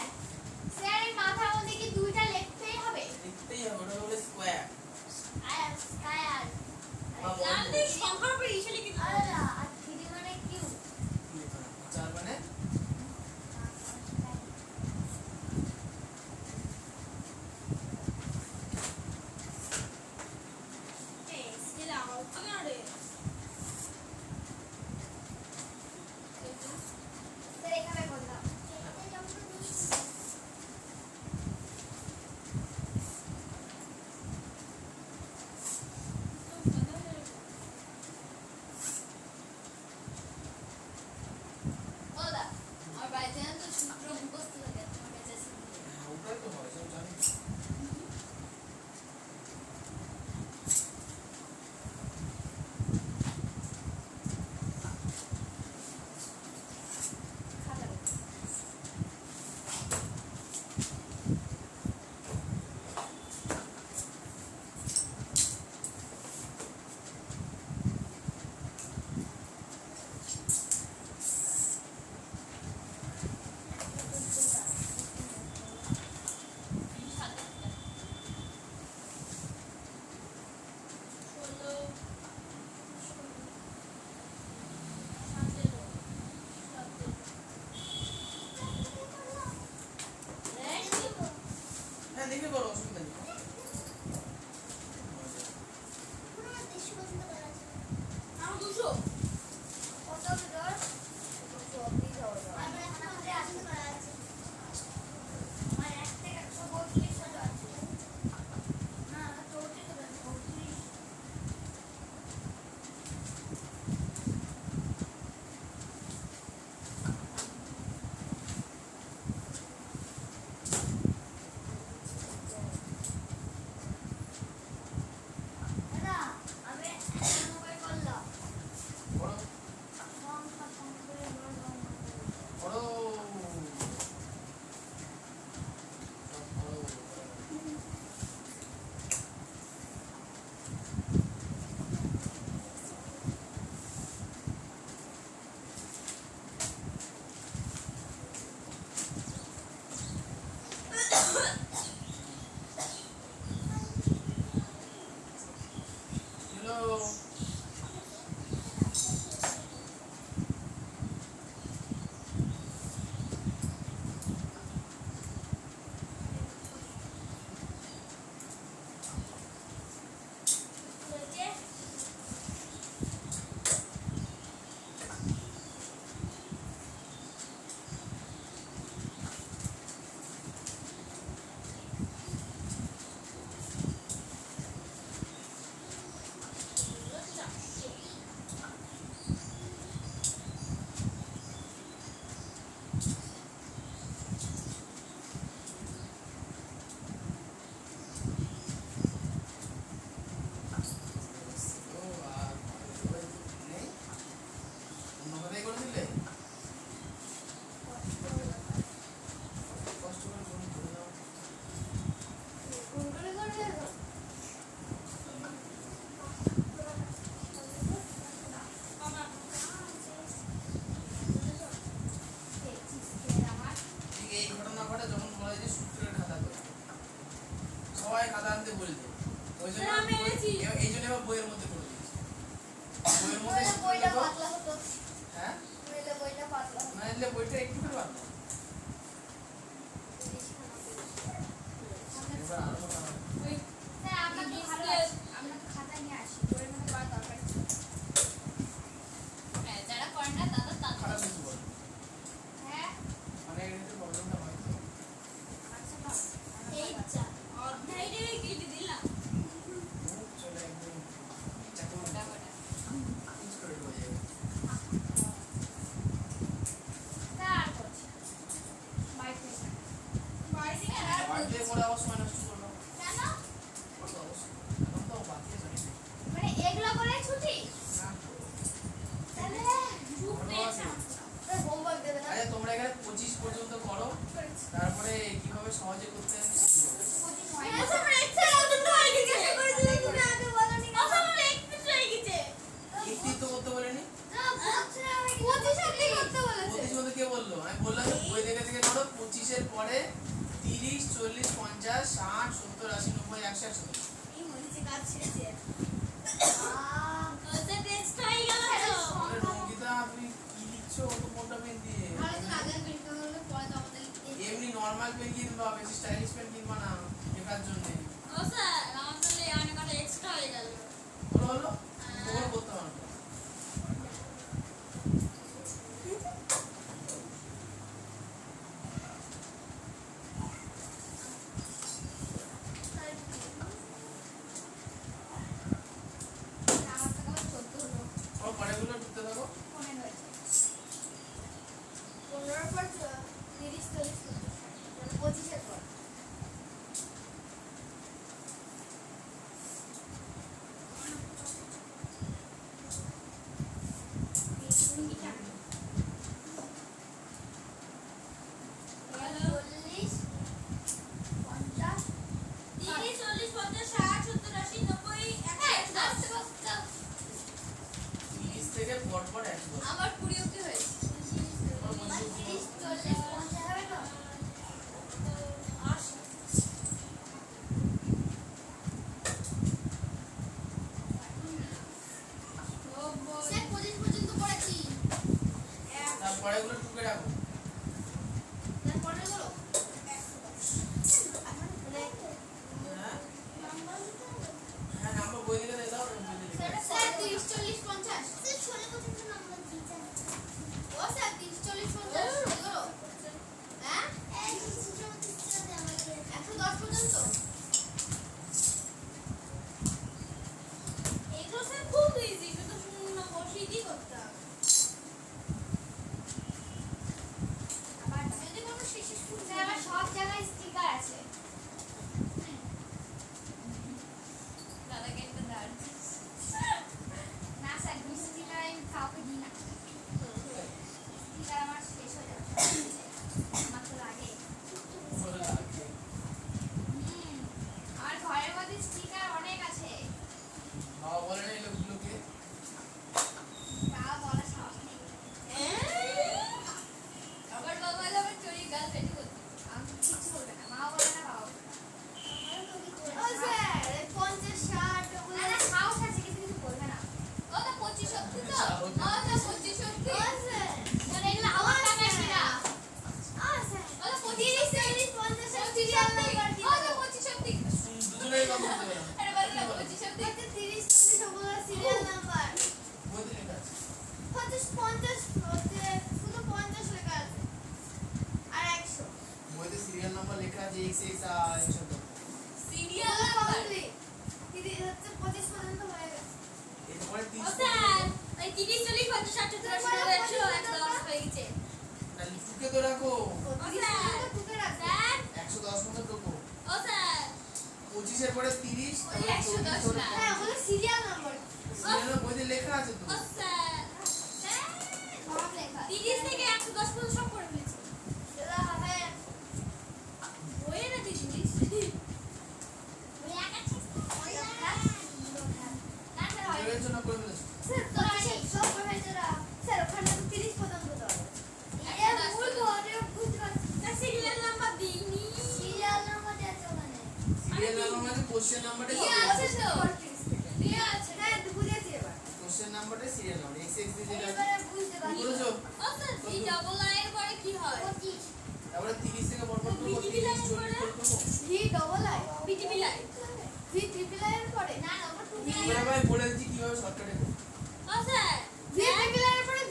স্যার এই মাথার মধ্যে কি 2টা লিখতেই হবে লিখতেই হবে ওটা হলো স্কয়ার আর স্কয়ার বা জানলে সংখ্যার উপর ইসে লিখে দিতে হবে। আলাদা আর 3 মানে কিউ 4 মানে এই স্কেল আউট কেন রে স্যার এখানে করে দাও ওদা আর বাইতে না তো সূত্র মুখস্থ থাকে তোমার কাছে হ্যাঁ, ওটাই তো হয় সব জানি খাতা হ্যাঁ দেখে করো অসুবিধা নেই এই ঘটনা ঘটে যখন বলা হয় যে সূত্রের খাতা করে সবাই খাতা আনতে বলছে ওই জন্য স্যার, আমি এনেছি। এই জন্য এবার বইয়ের মধ্যে করে দিয়েছে বইয়ের মধ্যে নইলে সূত্র বইটা লেখো। পাতলা হতো হ্যাঁ নইলে বইটা পাতলা হতো নাইলে বইটা একটু করে বাদ দাও। এবার আরো কথা হবে। স্যার আমরা তো ভালো আছি আমরা তো খাতা নিয়ে আসি বইয়ের মধ্যে পড়ার দরকার ছিল হ্যাঁ যারা করে না তাদের খারাপ তাদের কিছু বল হ্যাঁ মানে এটাতে প্রবলেমটা হয় তো আচ্ছা ভালো এই যা অধ্যায়টা কেটে দিলাম। মুখ চলে একদম চাকু ওটা ওটা ইউজ করে হয়ে যাবে স্যার করছি বাইরে বাড়িতে কেন আর বাড়িতে করে আবার সময় নষ্ট করবো কেন করবো অবশ্যই এখন তো বাকি আছে অনেক। মানে এগুলো করে ছুটি না তাহলে চুপ পেয়েছে। হোমওয়ার্ক দেবে না আচ্ছা তোমরা এখানে 25 পর্যন্ত করো তারপরে কিভাবে সহজে করতে হয় আচ্ছা আমরা একটা রাউন্ড হয়ে গেছে করে দিলে তুমি আগে বলনি আচ্ছা, আমার একটু হয়ে গেছে। একটি তো করতে বলেনি না বলছে আমি 25 অবধি করতে বলেছে 25 মধ্যে কে বললো আমি বললাম বই দেখে দেখে করো 25 এর পরে 30 40 50 60 70 80 90 100 110 এই মরিচে কাজ ছেড়েছে ওদের টেস্ট হয়ে গেল তো। আরে রঙ্গিতা তুমি কি লিখছো অত মোটা পেন দিয়ে ভালো তো আগে পরীক্ষা করলে পরে তো আমাদের এমনি নরমাল পেন কিনবা বেশি স্টাইলিশ পেন কিনবা না লেখার জন্য ও স্যার, আমার তাহলে অনেক কটা এক্সট্রা হয়ে গেল। হলো হলো তোমরা করতে পারো আমার তো কেবল 14 হলো ও পরেগুলো ঢুকতে থাকো মনে হয়েছে 15 পর 30 40 মানে 25 এর পর হ্যালো। 40 50 30, 40, 50, 60, 70, 80, 90, 110। 30 থেকে পরপর 110 আমার 20 অবধি হয়েছে মানে 30 40 50 হবে তো 80। স্যার 25 পর্যন্ত পড়েছি তারপরে এগুলো টুকে রাখো তারপরে হলো মানে হ্যাঁ হ্যাঁ নাম্বার বই দিকে দিয়ে দাও বই দিকে স্যার স্যার 30 40 50 স্যার 16 পর্যন্ত নাম্বার দিয়েছেন ও স্যার 30 40 50 এগুলো হ্যাঁ 110 পর্যন্ত এগুলো স্যার খুব ইজি, কিন্তু শূন্য বসিয়ে দিয়ে করতে হবে। আবার যদি কোনো শেষে শুনতে স্যার আমার সব জায়গায় স্টিকার আছে দাদাকে একটা দাঁড় না স্যার স্টিকার আমি কাউকে দিই না স্টিকার আমার শেষ হয়ে যাবে আমার তো লাগে বলে রাখবে আমার ঘরের মধ্যে স্টিকার অনেক আছে বাবা বলে না এই লোকগুলোকে বাবা বলার সাহস নেই আবার বাবা হলো আমার চুরি গাল পেটি করতে আমি কিছু বলবে না মা বলে না বাবা বলে না ও স্যার 50 60 না না সাহস আছে কিন্তু কিছু বলবে না ও তো 25 অবধি তো ও তো 25 অবধি ও স্যার মানে এগুলো আমার টাকা কিনা ও স্যার ও তো 30 40 50 এর সিরিয়াল নাম্বার ও তো 25 অবধি দুজনেই কথা বলতে পারো আরে বল না 25 অবধি দিতে 30 40 ওগুলো সিরিয়াল নাম্বার বইতে লেখা আছে 50 50 হচ্ছে শুধু 50 লেখা আছে আর 100 বইতে সিরিয়াল নাম্বার লেখা আছে XX এইসব সিরিয়াল এগুলো নাম্বার complete। 30 হচ্ছে 25 পর্যন্ত হয়ে গেছে এরপরে ও 30 স্যার, ওই 30, 40, 50, 60, 70, 80, 110 হয়ে গেছে। তাহলে টুকে তো রাখো 30 পর্যন্ত টুকে রাখবে স্যার, 110 মতো টুকো ও স্যার, 25 এর পরে 30 ওই 110 না। হ্যাঁ ওগুলো সিরিয়াল নাম্বার সিরিয়াল বইতে লেখা আছে তো ও স্যার, সব লেখা 30 থেকে 110 পর্যন্ত সব করে ফেলেছি। এটা হবে বইয়ে না 30। ওই একা ঠিক না স্যার হয় এর জন্য করে ফেলেছো স্যার তো সব প্রফেসররা স্যার ওখানে তো 30 পর্যন্ত দেওয়া আছে একটা এর মূল ধরে বুঝতে পারছি স্যার, সিরিয়াল কোশ্চেন নাম্বারটা দিয়ে আছে তো দিয়ে আছে হ্যাঁ বুঝেছি এবার কোশ্চেন নাম্বারটা সিরিয়াল নাম্বার x x দিয়ে যেটা এবারে বুঝতে পারছি বুঝেছো ও স্যার ভি ডাবল আই এর পরে কি হয় 25 তারপরে 30 থেকে পর পর করবো BTP 30 লাইন 40 করে? করবো V double I BTP lie V triple I এর পরে না না ওটা টু এবার আমি বলে দিচ্ছি কিভাবে শর্টকাটে করব ও স্যার ভি ট্রিপল আই এর পরে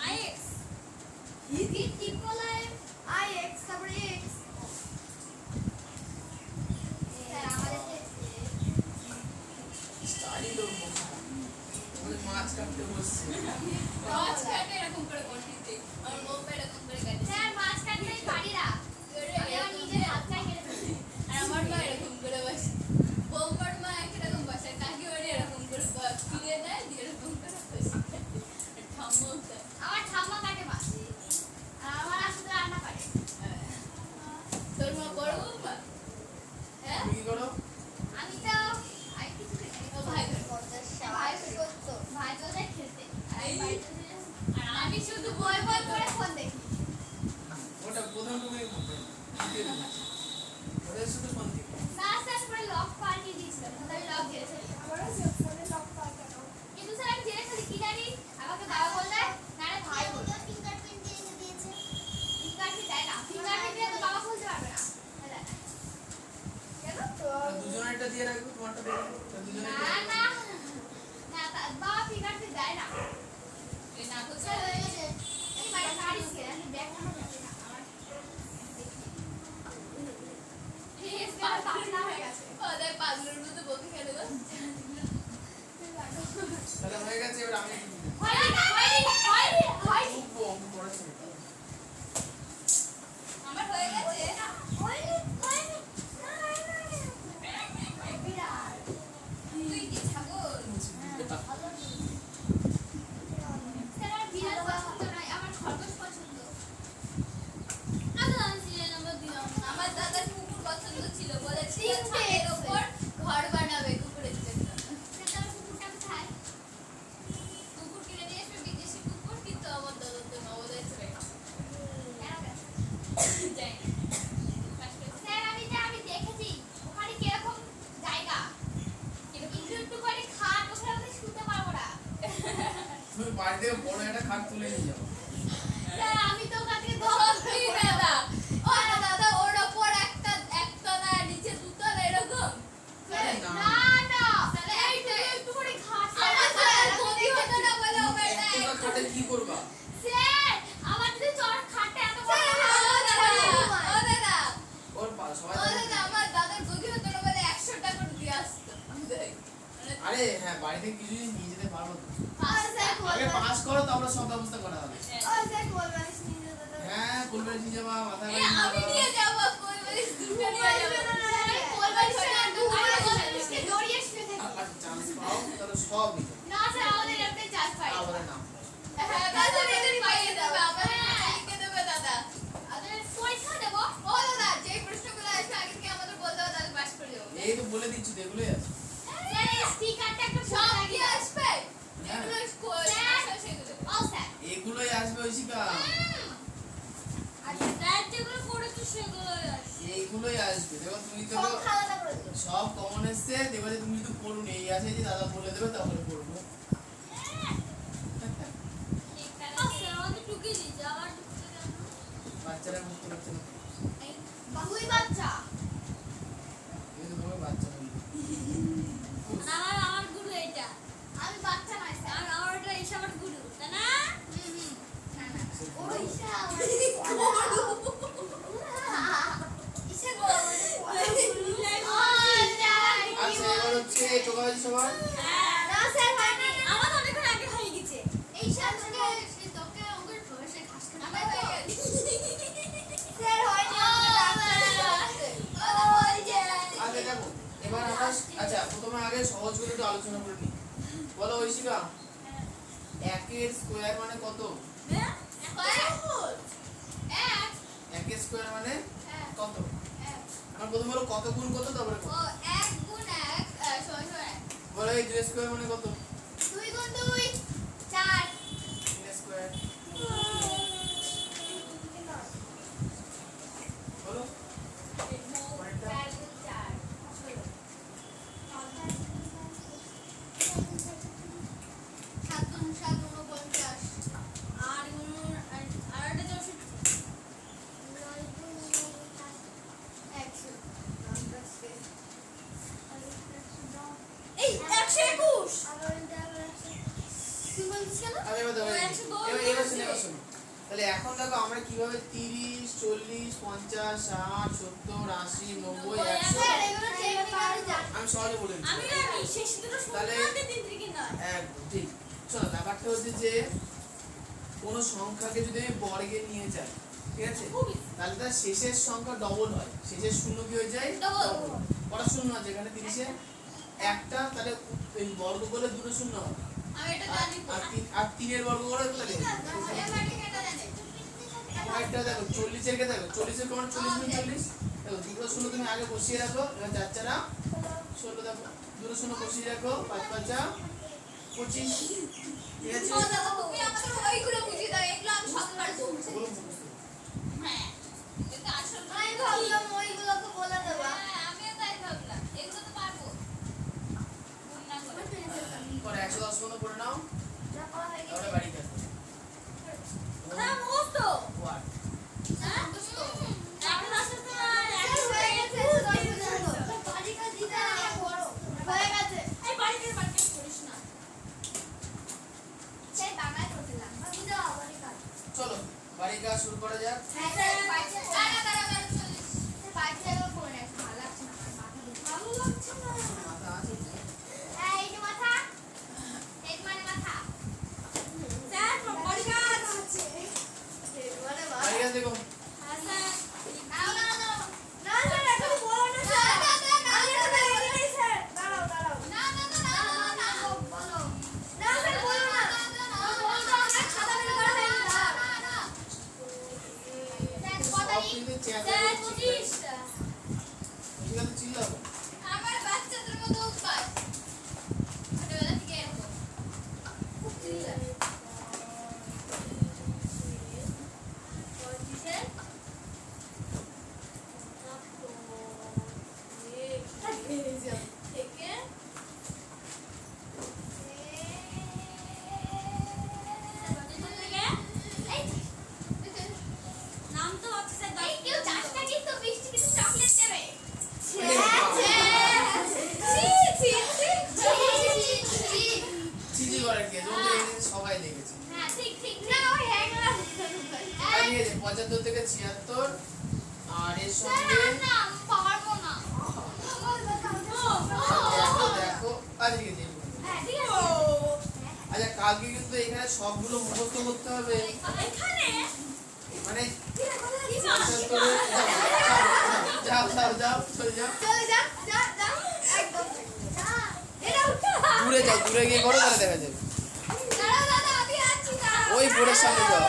I x V triple I I x তারপরে এক্স স্যার আমাদের স্টাইল ওই মাছ কাটতে বসছে মাছ কাটে এরকম করে করতে আর লোক এরকম করে কাটে স্যার মাছ কাটতেই পারি না আমি আমার নিজের হাতটাই কেটে ফেলি আর আমার মা এরকম করে বসে বৌমার মা একরকম বসে কাকি ওরে এরকম করে ফিরে দেয় দিয়ে এরকম করে বসে ঠাম্মা আমার ঠাম্মা কাটে মাছ আর আমার আসলে রান্না পারে তোর মা বড় বৌমা হ্যাঁ তুমি কি করো আমি তো আই কিছু ও ভাই ভাই করতো ভাই তো যায় খেলতে আর আমি শুধু বই বই করে ফোন দেখি ওটা প্রথম তুমি ওটা শুধু ফোন দিই না স্যার পরে লক পাল্টে দিয়েছিল তাহলে লক ঝেড়ে ফেলি আমারও ফোনে লক পাল্টানো কিন্তু স্যার আমি ঝেড়ে ফেলি কি জানি আমাকে বাবা বললে না রে ভাই বললো ফিঙ্গারপ্রিন্ট দিয়ে দিয়েছে ফিঙ্গারপ্রিন্ট দেয় না ফিঙ্গারপ্রিন্ট দিয়ে তো বাবা খুলতে পারবে না কেন তো দুজনেরটা দিয়ে রাখবো তোমারটা দিয়ে রাখবো দুজনেরটা না না না বাবা ফিঙ্গারপ্রিন্ট দেয় না এই না তো স্যার হয়ে গেছে এই বাড়ি সারিস কে আমি দেখানো যাবে না আমার ঠিক আছে পাতলা হয়ে গেছে ওদের পাগলের মতো বকে খেলে দাও তাহলে হয়ে গেছে এবার আমি হয়নি খুব অঙ্ক করেছি আমার হয়ে গেছে তুই কি ছাগল আমার দাদার কুকুর পছন্দ ছিল বলেছিল ছাদের উপর ঘর বানাবে কুকুরের জন্য কুকুর কিনে নিয়ে আসবে বিদেশি কুকুর কিন্তু আমার দাদার জন্য বলেছে যাই তুমি বাড়ি থেকে বড় একটা খাট তুলে নিয়ে যাবো সত্যি দাদা ও দাদা ওর ওপর একটা একতলা নিচে দুতলা এরকম তাহলে আমার স্যার গদি হতো না বলে ও বেটা একটা খাটে কি করবা ও দাদা ওর সবাই ও দাদা আমার দাদার গদি হতো না বলে 100 টাকা করে দিয়ে আসতো আরে হ্যাঁ বাড়ি থেকে কিছু জিনিস নিয়ে যেতে পারবো তো আগে পাস করো তারপরে সব ব্যবস্থা করা হবে হ্যাঁ ফুলবাড়ি নিয়ে যাবা মাথা বাড়ি নিয়ে আমি যাবা নিয়ে যাব কোলবালিশ দুটো নিয়ে যাব চান্স পাও তাহলে সব নিতে আবার না হ্যাঁ দাদা এদের পাইয়ে দেবে আবার লিখে দেবে দাদা ও দাদা যে প্রশ্নগুলো আসবে আগে থেকে আমাদের বলতে হবে তাহলে পাস করে যাবো এই তো বলে দিচ্ছি তো এগুলোই আছে সব কি আসবে যেগুলো স্কুল সেগুলো এগুলোই আসবে ঐশিকা এইগুলোই আসবে দেখো তুমি তো সব কমন এসছে দেখো যে তুমি যদি পড়ুন এই আছে যে দাদা বলে দেবে তারপরে পড়বো বাচ্চারা বুঝতে পারছে না বাচ্চা এই তো তোমার বাচ্চা বলবে আমার গুরু এটা আমি বাচ্চা নয় স্যার আর আমার এটা ইসাবার গুরু তাই না ওর ইসা আচ্ছা এবার হচ্ছে চোখাবাজি সবার না স্যার হয়নি আমার অনেকক্ষণ আগে হয়ে গেছে এই স্যার থেকে সেই তোকে ওকে ভরসে খাস করে আমার হয়ে গেছে স্যার হয়নি আগে দেখো এবার আমরা আচ্ছা প্রথমে আগে সহজ করে একটু আলোচনা করে নিই বলো ঐশিকা 1 এর স্কয়ার মানে কত 1 এর স্কয়ার মানে কত আমরা প্রথমে বলো কত গুণ কত তারপরে কত ও 1 গুণ 1 সমান সমান বলো এই 2 স্কয়ার মানে কত 2 গুণ 2 4 3 স্কয়ার বলো পরেরটা 4 গুণ 4 16 তাহলে এখন দেখো আমরা কিভাবে 30, 40, 50, 60, 70, 80, 90, 100 স্যার এগুলো টেকনিক্যালি জানি। আমি সহজে বলে দিচ্ছি। আমি জানি শেষ দুটো তাহলে- শূন্য তিন থেকে নয়। একদম ঠিক। শোনো ব্যাপারটা হচ্ছে যে কোনো সংখ্যাকে যদি আমি বর্গে নিয়ে যাই, ঠিক আছে, তাহলে তার শেষের সংখ্যা ডবল হয়। শেষের শূন্য কি হয়ে যায়? Double। কটা শূন্য আছে এখানে 30-এ? একটা, তাহলে এই বর্গ করলে দুটো শূন্য হবে। আমি এটা জানি আর তিনের বর্গ করে তাহলে ম্যাথমেটিক এটা জানি একটা দেখো 40-এর কে দেখো 40-এর কোণ 40 গুণ 40 দেখো দুটো শূন্য তুমি আগে বসিয়ে রাখো। এবার 4 4 16 দেখো দুটো শূন্য বসিয়ে রাখো 5 5 25 ঠিক আছে। ও দাদা তুমি আমাকে ওইগুলো বুঝিয়ে দাও এগুলো আমি সব পারবো ওগুলো মুখস্থ করো। হ্যাঁ কিন্তু আসল আমি ভাবলাম ওইগুলোকে বলে দেবা। হ্যাঁ আমিও তাই ভাবলাম এগুলো তো পারবো গুণ না করে পরে 110 পর্যন্ত পড়ে নাও, যা করা হয়ে তারপরে গেছে। বাড়ি যাবে। হ্যাঁ মুখস্থ। ওয়াট হ্যাঁ বুঝতো এখন আসলে তোমার স্যার হয়ে গেছে, বাড়িটা দিতে আগে বড়। হয়ে গেছে। এই বাড়িতে করিস না। সেই বাংলায় করছিলাম। আমি যাও বাড়ি কাজ। চলো বাড়ি কাজ শুরু করা যাক। হ্যাঁ স্যার বাড়িতে দাঁড়া দাঁড়া দাঁড়া চল্লিশ বাড়িতে একবার করে নেছি। ভালো লাগছে না আমার মাথা ধরে। ভালো লাগছে না। মাথা আছে তো? এই যে মাথা। এই মানে মাথা। স্যার পরিকাজ। মানে বাড়ি কাজ দেখো। হ্যাঁ স্যার। দাঁড়াও দাঁড়াও দাঁড়াও না স্যার এখন বলো না স্যার। আমি তো দেখিনি স্যার। দাঁড়াও দাঁড়াও। না না না না না বলো। না স্যার বলো না। বলতো আমার খাতা বের করা হয়নি। দাঁড়াও। স্যার কত সব কিন্তু চেয়ার স্যার 25। ঠিক আছে চিল্লাবো। আমার বাচ্চাদের মতো উৎপাত ছোটবেলা থেকে এরকম খুব চিল্লায় থেকে নাম তো হচ্ছে স্যার এই কেউ যাস না কিন্তু বৃষ্টি কিন্তু চকলেট দেবে চিজি করে কে যদি এই সবাই দেখেছে। হ্যাঁ ঠিক ঠিক না ওই হ্যাংলা। আর ঠিক আছে 75 থেকে 76 আর এর স্যার সঙ্গে না পারবো না দেখো দেখো আর ঠিক আছে হ্যাঁ ঠিক আছে। আচ্ছা কালকে কিন্তু এখানে সবগুলো মুখস্থ করতে হবে। এখানে মানে কি মা? 75 যাও যাও যাও চলে যাও চলে যা যা যা একদম যা এটা উঠো দূরে যাও দূরে গিয়ে করো তাহলে দেখা যাবে। দাঁড়াও দাদা আমি আছি দাঁড়াও ওই বোর্ডের সামনে যাও।